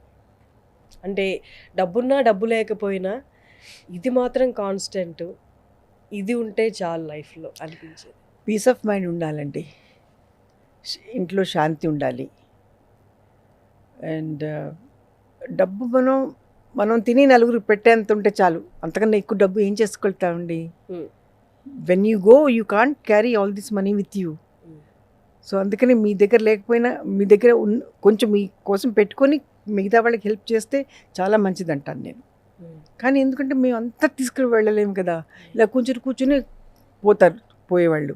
అంటే డబ్బున్నా డబ్బు లేకపోయినా ఇది మాత్రం కాన్స్టెంట్, ఇది ఉంటే చాలు లైఫ్లో అనిపించేది. పీస్ ఆఫ్ మైండ్ ఉండాలండి, ఇంట్లో శాంతి ఉండాలి. అండ్ డబ్బు మనం తిని నలుగురు పెట్టేంత ఉంటే చాలు, అంతకన్నా ఎక్కువ డబ్బు ఏం చేసుకెళ్తామండి? When you go you can't carry all this money with you. So అందుకని మీ దగ్గర లేకపోయినా మీ దగ్గర కొంచెం మీ కోసం పెట్టుకొని మిగతా వాళ్ళకి హెల్ప్ చేస్తే చాలా మంచిది అంటాను నేను. కానీ ఎందుకంటే మేము అంతా తీసుకుని వెళ్ళలేము కదా, ఇలా కొంచెం కూర్చొని పోయేవాళ్ళు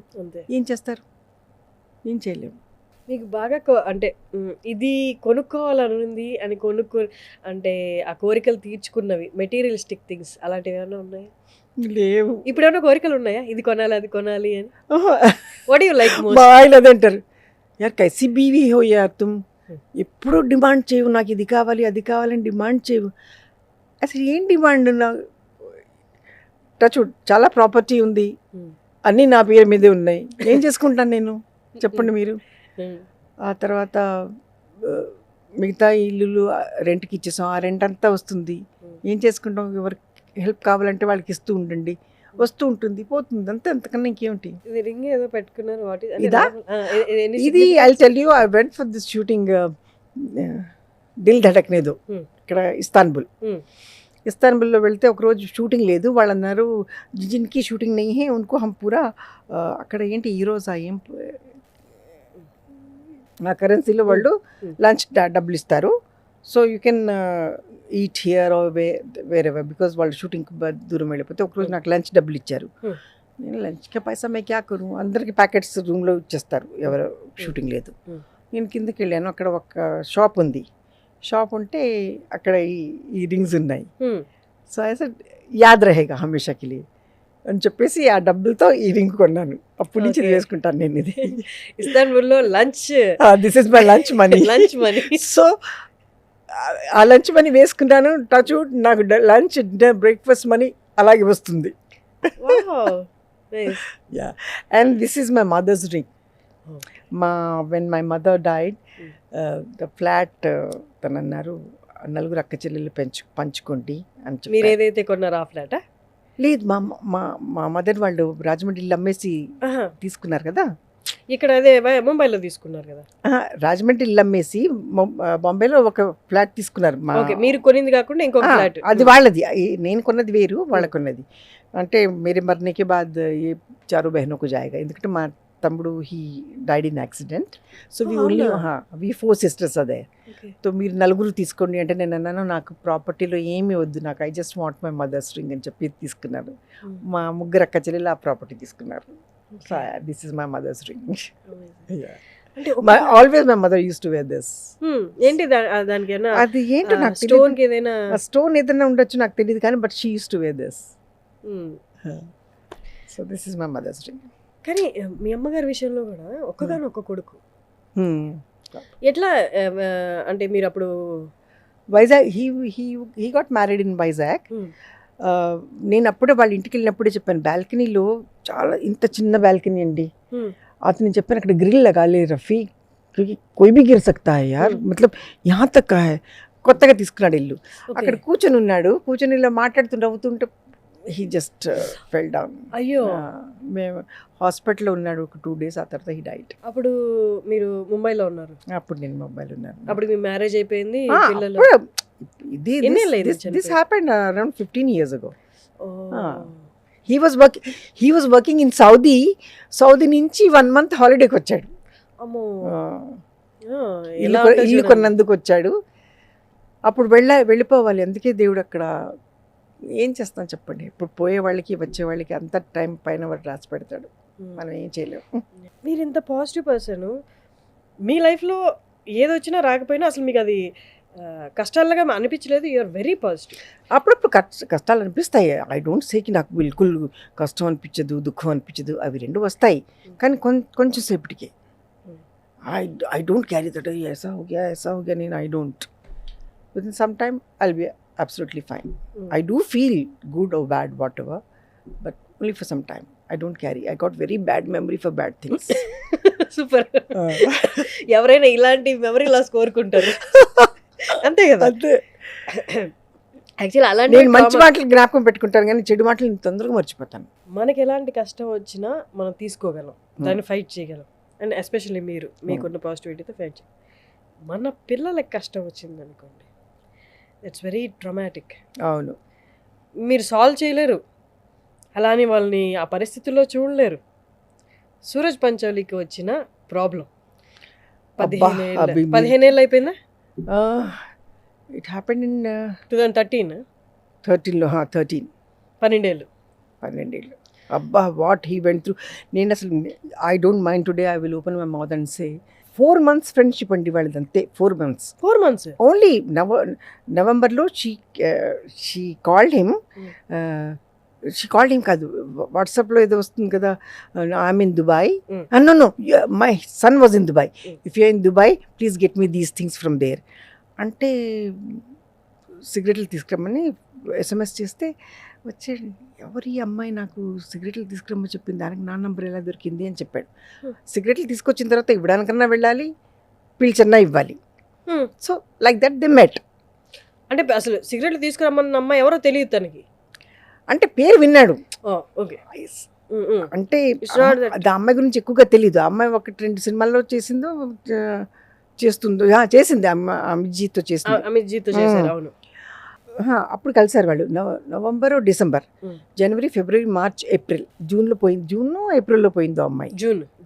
ఏం చేస్తారు? ఏం చేయలేము. మీకు బాగా అంటే ఇది కొనుక్కోవాలనుంది అని అంటే ఆ కోరికలు తీర్చుకున్నవి మెటీరియలిస్టిక్ థింగ్స్ అలాంటివి ఏమైనా ఉన్నాయా? లేవు. ఇప్పుడు ఏమైనా కోరికలు ఉన్నాయా, ఇది కొనాలి అది కొనాలి అని? What you like most? బాగా అదంటారు, యార్ కైసీ బీవీ హో యార్ తుమ్, ఎప్పుడు డిమాండ్ చేయవు, నాకు ఇది కావాలి అది కావాలని డిమాండ్ చేయవు. అసలు ఏం డిమాండ్? టచ్ చాలా ప్రాపర్టీ ఉంది, అన్నీ నా పేరు మీదే ఉన్నాయి, ఏం చేసుకుంటాను నేను చెప్పండి మీరు? ఆ తర్వాత మిగతా ఇల్లులు రెంట్కి ఇచ్చేసాం, ఆ రెంట్ అంతా వస్తుంది, ఏం చేసుకుంటాం? ఎవరికి హెల్ప్ కావాలంటే వాళ్ళకి ఇస్తూ ఉండండి, వస్తూ ఉంటుంది పోతుంది అంతే, అంతకన్నా ఇంకేమిటి? రింగ్ ఏదో పెట్టుకున్నారు, వాట్ ఇదా? ఇది I tell you, I went for this shooting Dil Dhadakne Do ఇక్కడ ఇస్తాన్బుల్లో వెళ్తే ఒకరోజు షూటింగ్ లేదు, వాళ్ళు అన్నారు జిన్కి షూటింగ్ నెయ్యి హే ఉనుకో హమ్ పూరా అక్కడ ఏంటి ఈరోజా ఏం నా కరెన్సీలో వాళ్ళు లంచ్ డబ్బులు ఇస్తారు, so you can eat here wherever, because వాళ్ళు షూటింగ్ దూరం వెళ్ళిపోతే ఒకరోజు నాకు లంచ్ డబ్బులు ఇచ్చారు. నేను లంచ్కి పైసా మే క్యా కరు, అందరికి ప్యాకెట్స్ రూమ్లో ఇచ్చేస్తారు ఎవరు షూటింగ్ లేదు. నేను కిందకి వెళ్ళాను, అక్కడ ఒక షాప్ ఉంది, షాప్ ఉంటే అక్కడ ఈ రింగ్స్ ఉన్నాయి. సో ఐసా యాద్ రహేగా హమేషాకి లియే అని చెప్పేసి ఆ డబ్బులతో ఈ రింగ్ కొన్నాను. అప్పటి నుంచి వేసుకుంటాను నేను ఇది. ఇస్తాన్బుల్లో lunch, this is my lunch money. So ఆ లంచ్ మనీ వేసుకుంటాను, టచ్ నాకు లంచ్ బ్రేక్ఫాస్ట్ మనీ అలాగే వస్తుంది. And this is my mother's ring. When my mother died the flat తను అన్నారు నలుగురు అక్క చెల్లెళ్ళు పంచుకోండి అని చెప్పి. మీరు ఏదైతే కొన్నారో ఆ ఫ్లాటా? లేదు, మా మదర్ వాళ్ళు రాజమండ్రి ఇల్లు అమ్మేసి తీసుకున్నారు కదా, ఇక్కడ అదే ముంబైలో తీసుకున్నారు కదా. రాజమండ్రి ఇల్లు అమ్మేసి బాంబేలో ఒక ఫ్లాట్ తీసుకున్నారు. మీరు కొనింది కాకుండా ఇంకొక ఫ్లాట్, అది వాళ్ళది, నేను కొన్నది వేరు, వాళ్ళ కొన్నది. అంటే మేరే మర్నేకే బాద్ ఏ చారు బహనోకు జాయేగా, ఎందుకంటే మా తమ్ముడు he died in accident, so we 4 sisters అదే. సో మీరు నలుగురు తీసుకోండి అంటే నేను అన్నాను నాకు ప్రాపర్టీలో ఏమీ వద్దు, నాకు I just want my mother's ring అని చెప్పి తీసుకున్నారు. మా ముగ్గురు అక్క చెల్లెలు ఆ ప్రాపర్టీ తీసుకున్నారు. So this is my mother's ring. Always my mother used to wear this. ఏంటి దానికి? అది ఏంటో నాకు స్టోన్ ఏదైనా స్టోన్ ఏదైనా ఉండొచ్చు నాకు తెలియదు కానీ but she used to wear this. So this is my mother's ring. కానీ మీ అమ్మగారి విషయంలో కూడా ఒక్కగానొక్క కొడుకు, ఎట్లా అంటే మీరు అప్పుడు Vizag he got married in Vizag. నేను అప్పుడే వాళ్ళ ఇంటికి వెళ్ళినప్పుడే చెప్పాను, బాల్కనీలో చాలా ఇంత చిన్న బాల్కనీ అండి, అతను చెప్పాను అక్కడ గ్రిల్ లగాలే రఫీ కోయి భీ గిర్ సక్తా హై యార్, మతలబ్ యహా తక్ హై. కొత్తగా తీసుకున్నాడు ఇల్లు, అక్కడ కూర్చొని ఉన్నాడు, కూర్చొని ఇలా మాట్లాడుతూ నవ్వుతుంటే హీ జస్ట్ ఫెల్ డౌన్. అయ్యో, మేము హాస్పిటల్లో ఉన్నాడు ఒక 2 days, ఆ తర్వాత హీ డైడ్. అప్పుడు మీరు ముంబైలో ఉన్నారు? అప్పుడు నేను ముంబైలో ఉన్నాను. అప్పుడు మీ మ్యారేజ్ అయిపోయింది, this happened around 15 years ago. He was working in Saudi నుంచి 1 month హాలిడేకి వచ్చాడు. ఇల్లు కొన్నందుకు వచ్చాడు. అప్పుడు వెళ్ళిపోవాలి, అందుకే దేవుడు అక్కడ ఏం చేస్తాం చెప్పండి, ఇప్పుడు పోయే వాళ్ళకి వచ్చే వాళ్ళకి అంత టైం పైన వాడు రాసి పెడతాడు, మనం ఏం చేయలేము. మీరు ఇంత పాజిటివ్ పర్సన్, మీ లైఫ్లో ఏదొచ్చినా రాకపోయినా అసలు మీకు అది కష్టాలుగా అనిపించలేదు, యూఆర్ వెరీ పాజిటివ్. అప్పుడప్పుడు కష్టాలు అనిపిస్తాయి, ఐ డోంట్ సేకి నాకు బిల్కుల్ కష్టం అనిపించదు దుఃఖం అనిపించదు, అవి రెండు వస్తాయి కానీ కొంచెం సేపటికే. ఐ డోంట్ క్యారీ దట్ ऐसा हो गया నేను I don't. With in some time absolutely fine. I do feel good or bad, whatever, but only for some time. I don't carry. I got very bad memory for bad things. Super. ఎవరైనా ఇలాంటి memory loss కోరుకుంటారు, అంతే కదా. అంతే. Actually అలాంటి నేను మంచి మాటలు జ్ఞాపకం పెట్టుకుంటాను కానీ చెడు మాటలు నేను తొందరగా మర్చిపోతాను. మనకి ఎలాంటి కష్టం వచ్చినా మనం తీసుకోగలం, దాన్ని ఫైట్ చేయగలం. అండ్ ఎస్పెషల్లీ మీకున్న పాజిటివిటీతో ఫైట్ చేయాలి. మన పిల్లలకి కష్టం వచ్చింది అనుకోండి, ఇట్స్ వెరీ ట్రమాటిక్. అవును. మీరు సాల్వ్ చేయలేరు, అలానే వాళ్ళని ఆ పరిస్థితుల్లో చూడలేరు. సూరజ్ పంచోలికి వచ్చిన ప్రాబ్లం 15 ఏళ్ళు అయిపోయిందా? It happened in 2013. 13లో 13. 12 ఏళ్ళు. అబ్బా, వాట్ హీ వెంట్ త్రూ. నేను అసలు I don't mind today I will open my mouth and say 4 months friendship అండి వాళ్ళది, అంతే. 4 months. ఓన్లీ నవంబర్లో she called him. She called him కాదు, వాట్సాప్లో ఏదో వస్తుంది కదా, I'm in Dubai. No, my son was in Dubai. If you in Dubai please get me these things from there అంటే సిగరెట్లు తీసుకురమ్మని SMS చేస్తే వచ్చాడు. ఎవరి అమ్మాయి నాకు సిగరెట్లు తీసుకురమ్మని చెప్పింది, దానికి నా నంబర్ ఎలా దొరికింది అని చెప్పాడు. సిగరెట్లు తీసుకొచ్చిన తర్వాత ఇవ్వడానికన్నా వెళ్ళాలి, పిలిచన్నా ఇవ్వాలి. సో లైక్ దట్ దే మెట్. అంటే అసలు సిగరెట్లు తీసుకురమ్మన్న అమ్మాయి ఎవరో తెలియదు తనకి, అంటే పేరు విన్నాడు. ఓకే. అంటే ఆ అమ్మాయి గురించి ఎక్కువగా తెలీదు. ఆ అమ్మాయి 1-2 సినిమాల్లో చేసిందో చేసింది, అమిత్జీతో చేసింది. అవును. అప్పుడు కలిసారు వాళ్ళు. నవంబర్, డిసెంబర్, జనవరి, ఫిబ్రవరి, మార్చ్, ఏప్రిల్. జూన్ ఏప్రిల్లో పోయిందో అమ్మాయి.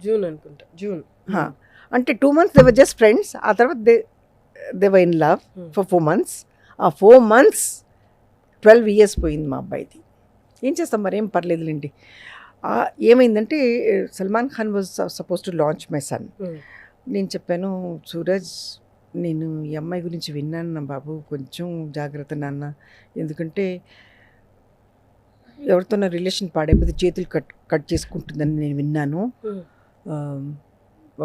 జూన్ అనుకుంటా. జూన్. అంటే 2 months they were just friends. ఆ తర్వాత they were in love for 4 months. ఆ 4 months 12 years పోయింది మా అబ్బాయిది. ఏం చేస్తాం మరి, ఏం పర్లేదులేండి. ఏమైందంటే Salman Khan was suppose to launch my son. నేను చెప్పాను, సూరజ్ నేను ఈ అమ్మాయి గురించి విన్నాను నా బాబు, కొంచెం జాగ్రత్త నాన్న, ఎందుకంటే ఎవరితో నా రిలేషన్ పాడైపోతే చేతులు కట్ చేసుకుంటుందని నేను విన్నాను.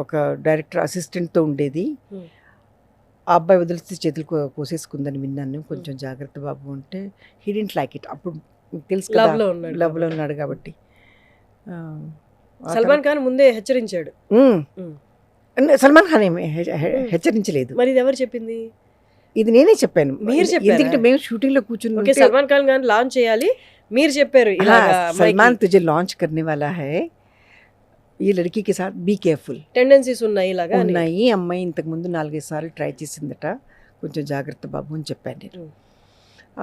ఒక డైరెక్టర్ అసిస్టెంట్తో ఉండేది, ఆ అబ్బాయి వదిలిస్తే చేతులు కోసేసుకుందని విన్నాను, కొంచెం జాగ్రత్త బాబు అంటే హీ డింట్ లైక్ ఇట్. అప్పుడు తెలుసు కదా, లవ్లో ఉన్నాడు కాబట్టి. సల్మాన్ ఖాన్ ముందే హెచ్చరించాడు. సల్మాన్ ఖాన్ ఏమి హెచ్చరించలేదు. మరి ఇది ఎవరు చెప్పింది? ఇది నేనే చెప్పాను. మీరు చెప్పారు? ఎందుకంటే మేము షూటింగ్ లో కూర్చుని సల్మాన్ ఖాన్ గాని లాంచ్ చేయాలి, మీరు చెప్పారు సల్మాన్ తుझे లాంచ్ करने वाला है, ఈ లड़की సాత్ బీ కేర్ఫుల్, టెండెన్సీస్ ఉన్నాయి, అమ్మాయి ఇంతకు ముందు 4-5 సార్లు ట్రై చేసిందట, కొంచెం జాగ్రత్త బాబు అని చెప్పాను నేను.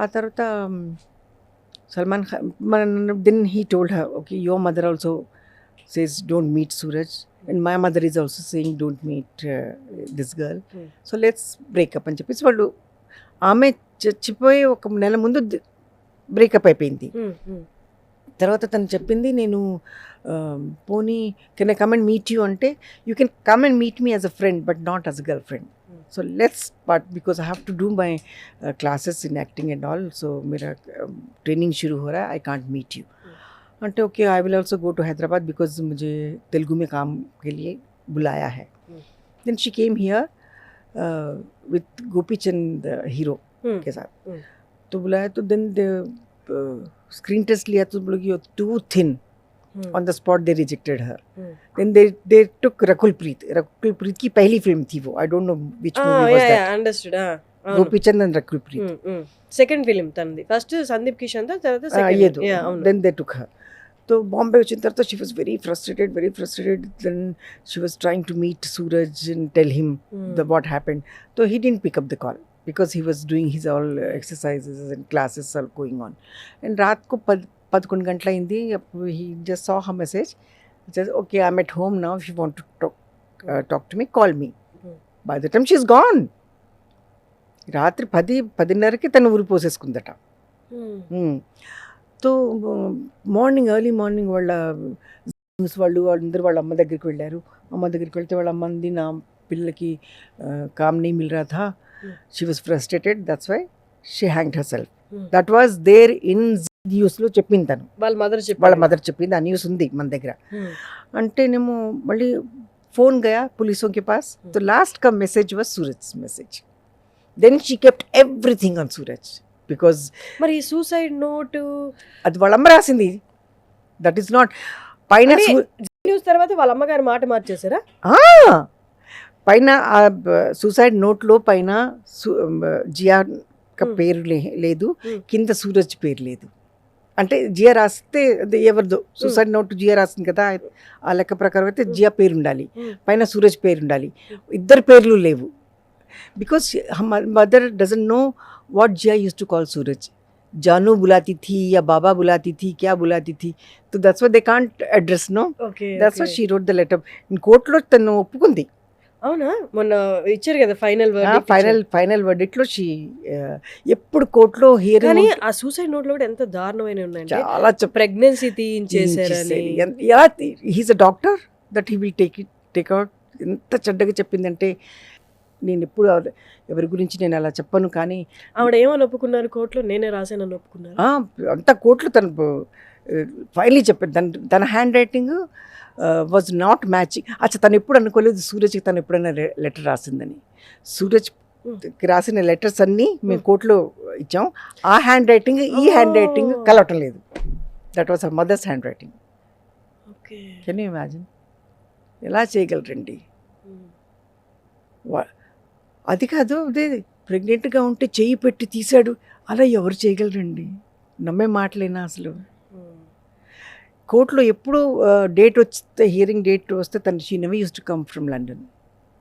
ఆ తర్వాత Salman Khan then he told her, okay your mother also says don't meet Suraj and my mother is also saying don't meet this girl, so let's breakup అని చెప్పేసి వాళ్ళు, ఆమె చచ్చిపోయి 1 నెల ముందు బ్రేకప్ అయిపోయింది. తర్వాత తను చెప్పింది, నేను పోనీ can I come and meet you అంటే, you can come and meet me as a friend but not as a girlfriend. So let's part because I have to do my classes in acting and all. So मेरा training शुरू हो रहा है. I can't meet you. అంటే okay, I will also go to Hyderabad because मुझे तेलुगु में काम के लिए बुलाया है. Then she came here with Gopi Chand hero के साथ. तो बुलाया तो then the screen test लिया तो बोले कि too thin. On the spot they rejected her. Then they took Rakul Preet की पहली फिल्म थी वो, I don't know which movie was that. Yeah, understood. Gopi Chand and Rakul Preet. Second film తనది, first Sandeep Kishan, తర్వాత second. Then they took her. तो बॉम्बे వచ్చిన తర్వాత she was very frustrated. Then she was trying to meet Suraj and tell him what happened. So he didn't pick up the call because he was doing his all exercises and classes all going on. And रात को 11 గంటల అయింది. he just saw her message. He says, okay, I'm at home now. If you want to talk to me, call me. By the time she's gone. రాత్రి 10:30కి తను ఊరు పోసేసుకుందట. So early morning వాళ్ళ news వాళ్ళందరూ వాళ్ళ అమ్మ దగ్గరికి వెళ్ళారు. అమ్మ దగ్గరికి వెళ్తే వాళ్ళ అమ్మ అంది, నా పిల్లలకి కామ్ నీ మిల్ రా థా, she was frustrated, that's why she hanged herself. That was there in న్యూస్లో చెప్పింది తను, వాళ్ళ మదర్ చెప్పింది. ఆ న్యూస్ ఉంది మన దగ్గర. అంటేనేమో మళ్ళీ ఫోన్ గయా పులిసోं के पास, तो लास्ट का message was Suraj message. Then she kept everything on Suraj. Because మరి ఈ సూసైడ్ నోట్ అది వాళ్ళ అమ్మ రాసింది. దట్ ఈస్ నాట్ పైన న్యూస్ తర్వాత వాళ్ళ అమ్మగారు మాట మార్చేసారా? పైన సూసైడ్ నోట్లో పైన జియా పేరు లేదు, కింద సూరజ్ పేరు లేదు. అంటే జియా రాస్తే అది ఎవరిదో సూసైడ్ నోట్ జియా రాసింది కదా, ఆ లెక్క ప్రకారం అయితే జియా పేరు ఉండాలి, పైన సూరజ్ పేరు ఉండాలి. ఇద్దరు పేర్లు లేవు. Because mother doesn't know what Jiah used to call Suraj. जानू बुलाती थी या बाबा बुलाती थी, क्या बुलाती थी, तो that's why they can't address, no? Okay, that's why she wrote the letter. In కోర్టులో తను ఒప్పుకుంది. అవునా? మొన్న ఇచ్చారు కదా ఫైనల్ ఫైనల్ వర్డిక్ట్ లో షీ ఎప్పుడు కోర్టులో హియరింగ్. కానీ ఆ సూసైడ్ నోట్ లో కూడా ఎంత దారుణమైన ఉన్నాయంటే చాలా ప్రెగ్నెన్సీ తీయించేసారని. He's a doctor that he will take out. ఎంత చెడ్డగా చెప్పిందంటే, నేను ఎప్పుడు ఎవరి గురించి నేను అలా చెప్పను, కానీ ఆవిడ ఏమని ఒప్పుకున్నారు కోర్టులో? నేనే రాసానని ఒప్పుకున్నారు. అంత కోర్టులో తను ఫైనలీ చెప్పాడు. తన hand writing was not matching. అచ్చా, తను ఎప్పుడు అనుకోలేదు సూరజ్కి తను ఎప్పుడైనా లెటర్ రాసిందని. సూరజ్కి రాసిన లెటర్స్ అన్నీ మేము కోర్టులో ఇచ్చాం. ఆ హ్యాండ్ రైటింగ్ ఈ హ్యాండ్ రైటింగ్ కలవటం లేదు. That was a mother's handwriting. Can you imagine? ఎలా చేయగలరండి? అది కాదు, అదే ప్రెగ్నెంట్గా ఉంటే చెయ్యి పెట్టి తీశాడు, అలా ఎవరు చేయగలరండి? నమ్మే మాటలేనా అసలు? కోర్టులో ఎప్పుడు డేట్ వస్తే, హియరింగ్ డేట్ వస్తే తను she never use to come from London.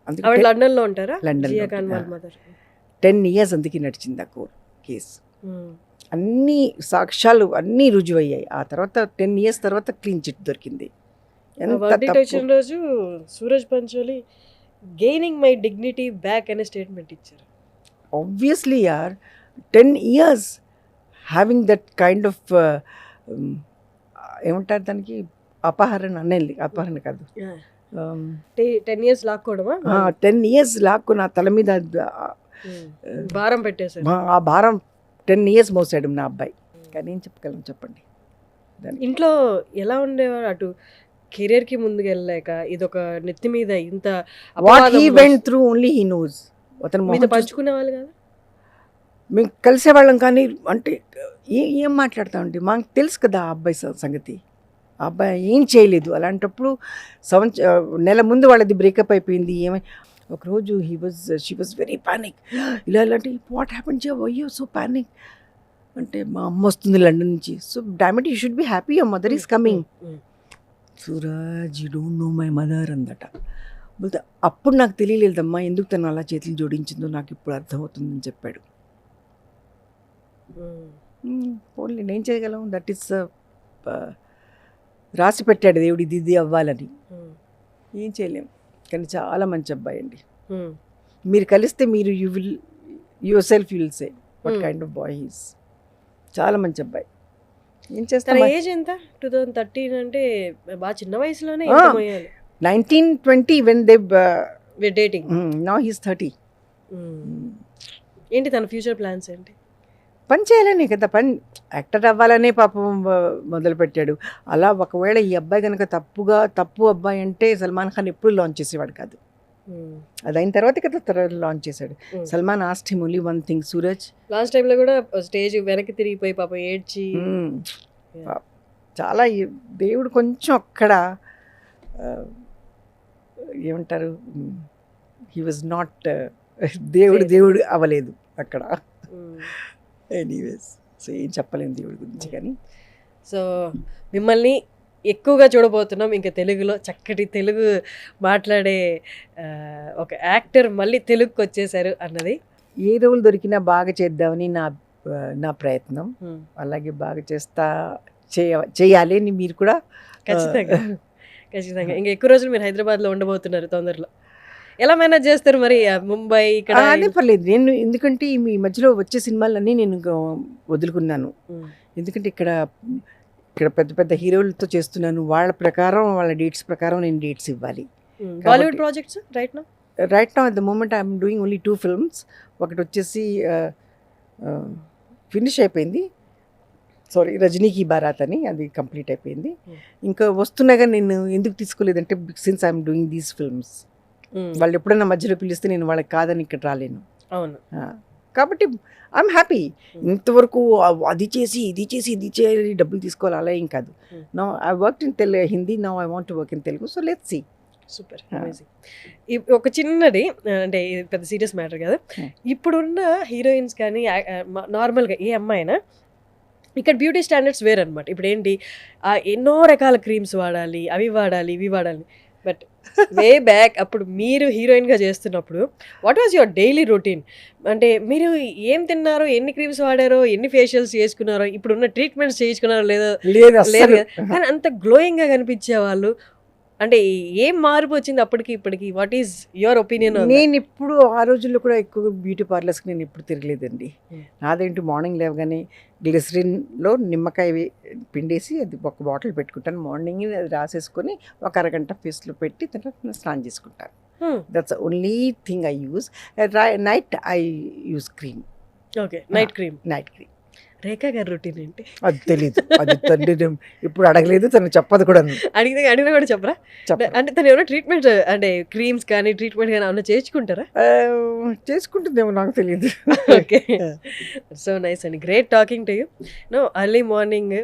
అందుకే లండన్లో ఉంటారా? లండన్ 10 years అందుకే నడిచింది ఆ కేసు. అన్ని సాక్ష్యాలు అన్నీ రుజువయ్యాయి. ఆ తర్వాత 10 years తర్వాత క్లీన్ చిట్ దొరికింది. వచ్చిన రోజు Suraj Pancholi gaining my dignity back అనే స్టేట్మెంట్ ఇచ్చారు. ఆబ్వియస్లీ యార్, 10 years having that kind of ఏమంటారు దానికి, అపహరణ అనేది, అపహరణ కాదు, 10 years లాక్కోవడమా? 10 years లాక్కు నా తల మీద భారం పెట్టేశారు. ఆ భారం 10 years మోసాడు నా అబ్బాయి. కానీ ఏం చెప్పగలను చెప్పండి? ఇంట్లో ఎలా ఉండేవారు? అటు కెరియర్కి ముందుకు వెళ్ళలేక ఇదొక నెత్తి మీద ఇంత what he went through only he knows. అతను పంచుకునే వాళ్ళు కదా, మేము కలిసేవాళ్ళం. కానీ అంటే ఏం మాట్లాడతామండి, మాకు తెలుసు కదా ఆ అబ్బాయి సంగతి. ఆ అబ్బాయి ఏం చేయలేదు. అలాంటప్పుడు నెల ముందు వాళ్ళది బ్రేకప్ అయిపోయింది. ఒకరోజు షీ వాజ్ వెరీ పానిక్. ఇలా ఇలాంటి what happen to you, you so panic అంటే, మా అమ్మ వస్తుంది లండన్ నుంచి. So dammit, you should be happy, your mother is coming. Suraj, you don't know my mother అందట. అప్పుడు నాకు తెలియలేదమ్మా ఎందుకు తను అలా చేతులు జోడించిందో, నాకు ఇప్పుడు అర్థమవుతుందని చెప్పాడు. ఓన్లీ నేను చేయగలం, దట్ ఈస్ రాసి పెట్టాడు దేవుడు ఇది అవ్వాలని. ఏం చేయలేం. కానీ చాలా మంచి అబ్బాయి అండి. మీరు కలిస్తే మీరు your self will say what kind of bye he's. చాలా మంచి అబ్బాయి. ఏం చేస్తారు? ఏజ్ ఎంత? 2013 అంటే బాగా చిన్న వయసులోనే 19-20 when they dating. now he's 30. ఏంటి తన ఫ్యూచర్ ప్లాన్స్ ఏంటి? పని చేయాలనే కదా, యాక్టర్ అవ్వాలనే పాపం మొదలుపెట్టాడు. అలా ఒకవేళ ఈ అబ్బాయి కనుక తప్పు అబ్బాయి అంటే సల్మాన్ ఖాన్ ఎప్పుడు లాంచ్ చేసేవాడు కాదు. అది అయిన తర్వాత కదా లాంచ్ చేశాడు. Salman asked him only one thing, Suraj. Last టైంలో కూడా స్టేజ్ వెనక్కి తిరిగిపోయి పాపం ఏడ్చి చాలా దేవుడు కొంచెం అక్కడ ఏమంటారు, హీ వాజ్ నాట్ దేవుడు అవ్వలేదు అక్కడ. ఎనీవేస్, సో ఏం చెప్పలేము దేవుడి గురించి. కానీ సో మిమ్మల్ని ఎక్కువగా చూడబోతున్నాం ఇంకా తెలుగులో. చక్కటి తెలుగు మాట్లాడే ఒక యాక్టర్ మళ్ళీ తెలుగుకి వచ్చేసారు అన్నది. ఏ రోల్ దొరికినా బాగా చేద్దామని నా ప్రయత్నం. అలాగే బాగా చేయాలి అని మీరు కూడా. ఖచ్చితంగా. ఇంకా ఎక్కువ రోజులు మీరు హైదరాబాద్లో ఉండబోతున్నారు తొందరలో. ఎలా మేనేజ్ చేస్తారు మరి ముంబై ఇక్కడ? అదే పర్లేదు, నేను ఎందుకంటే ఈ మధ్యలో వచ్చే సినిమాలన్నీ నేను వదులుకున్నాను. ఎందుకంటే ఇక్కడ పెద్ద పెద్ద హీరోలతో చేస్తున్నాను. వాళ్ళ ప్రకారం, వాళ్ళ డేట్స్ ప్రకారం నేను డేట్స్ ఇవ్వాలి. Bollywood projects right now at the moment I'm doing only 2 films. ఒకటి వచ్చేసి ఫినిష్ అయిపోయింది, సారీ, రజనీకి బారాత్ అని, అది కంప్లీట్ అయిపోయింది. ఇంకా వస్తున్నాగా నేను ఎందుకు తీసుకోలేదంటే, since I'm doing these films, వాళ్ళు ఎప్పుడైనా మధ్యలో పిలిస్తే నేను వాళ్ళకి కాదని ఇక్కడ రాలేను. అవును. కాబట్టి ఐఎమ్ హ్యాపీ. ఇంతవరకు అది చేసి ఇది చేయాలి, డబ్బులు తీసుకోవాలి అలా ఏం కాదు. No I work in Hindi, no I want to work in Telugu. So let's see. Super amazing. ఒక చిన్నది, అంటే ఇది పెద్ద సీరియస్ మ్యాటర్ కదా, ఇప్పుడున్న హీరోయిన్స్ కానీ నార్మల్గా ఏ అమ్మాయినా ఇక్కడ బ్యూటీ స్టాండర్డ్స్ వేరనమాట. ఇప్పుడు ఏంటి, ఎన్నో రకాల క్రీమ్స్ వాడాలి, అవి వాడాలి, ఇవి వాడాలి. బట్ వే బ్యాక్ అప్పుడు మీరు హీరోయిన్గా చేస్తున్నప్పుడు what was your daily routine? అంటే మీరు ఏం తిన్నారో, ఎన్ని క్రీమ్స్ వాడారో, ఎన్ని ఫేషియల్స్ చేసుకున్నారో, ఇప్పుడున్న ట్రీట్మెంట్స్ చేయించుకున్నారో లేదో లేదు లేదు కదా, కానీ అంత గ్లోయింగ్గా కనిపించేవాళ్ళు. అంటే ఏం మార్పు వచ్చింది అప్పటికి ఇప్పటికి? What is your opinion? నేను ఇప్పుడు ఆ రోజుల్లో కూడా ఎక్కువ బ్యూటీ పార్లర్స్కి నేను ఎప్పుడు తిరగలేదండి. నాదేంటి, మార్నింగ్ లేవగానే గ్లిసరిన్లో నిమ్మకాయ పిండేసి అది ఒక బాటిల్ పెట్టుకుంటాను. మార్నింగ్ అది రాసేసుకొని ఒక అరగంట ఫేస్లో పెట్టి తర్వాత స్నానం చేసుకుంటాను. That's only thing I use. Night I use cream. Okay, night cream. Rekha గారి రొటీన్ ఏంటి? అది తెలీదు, అది తండ్రి ఇప్పుడు అడగలేదు, తను చెప్పదు కూడా. అడిగినా కూడా చెప్పరా? అంటే తను ఏమైనా ట్రీట్మెంట్, అంటే క్రీమ్స్ కానీ ట్రీట్మెంట్ కానీ ఏమైనా చేసుకుంటారా? చేసుకుంటుందేమో, నాకు తెలియదు. ఓకే, సో నైస్ అండి. Great talking to you. No, early morning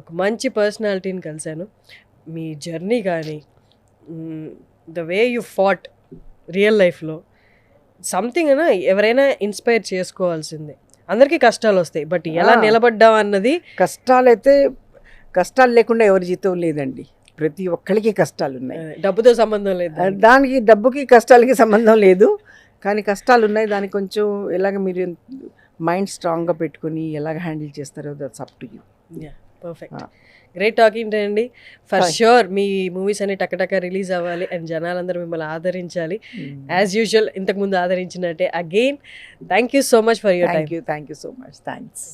ఒక మంచి పర్సనాలిటీని కలిశాను. మీ జర్నీ కానీ, the way you fought real లైఫ్లో సంథింగ్ అయినా ఎవరైనా ఇన్స్పైర్ చేసుకోవాల్సిందే. అందరికీ కష్టాలు వస్తాయి, బట్ ఎలా నిలబడ్డాం అన్నది. కష్టాలు లేకుండా ఎవరి జీతం లేదండి. ప్రతి ఒక్కరికి కష్టాలు ఉన్నాయి. డబ్బుతో సంబంధం లేదు, దానికి డబ్బుకి కష్టాలకి సంబంధం లేదు. కానీ కష్టాలు ఉన్నాయి. దానికి కొంచెం ఎలాగ మీరు మైండ్ స్ట్రాంగ్గా పెట్టుకుని ఎలాగ హ్యాండిల్ చేస్తారో that's up to you. Perfect. Great talking అండి. ఫర్ ష్యూర్ మీ మూవీస్ అన్ని టక్కటక్క రిలీజ్ అవ్వాలి అండ్ జనాలందరూ మిమ్మల్ని ఆదరించాలి యాజ్ యూజువల్, ఇంతకుముందు ఆదరించినట్టే. Again thank you so much for your time. Thank you so much. Thanks.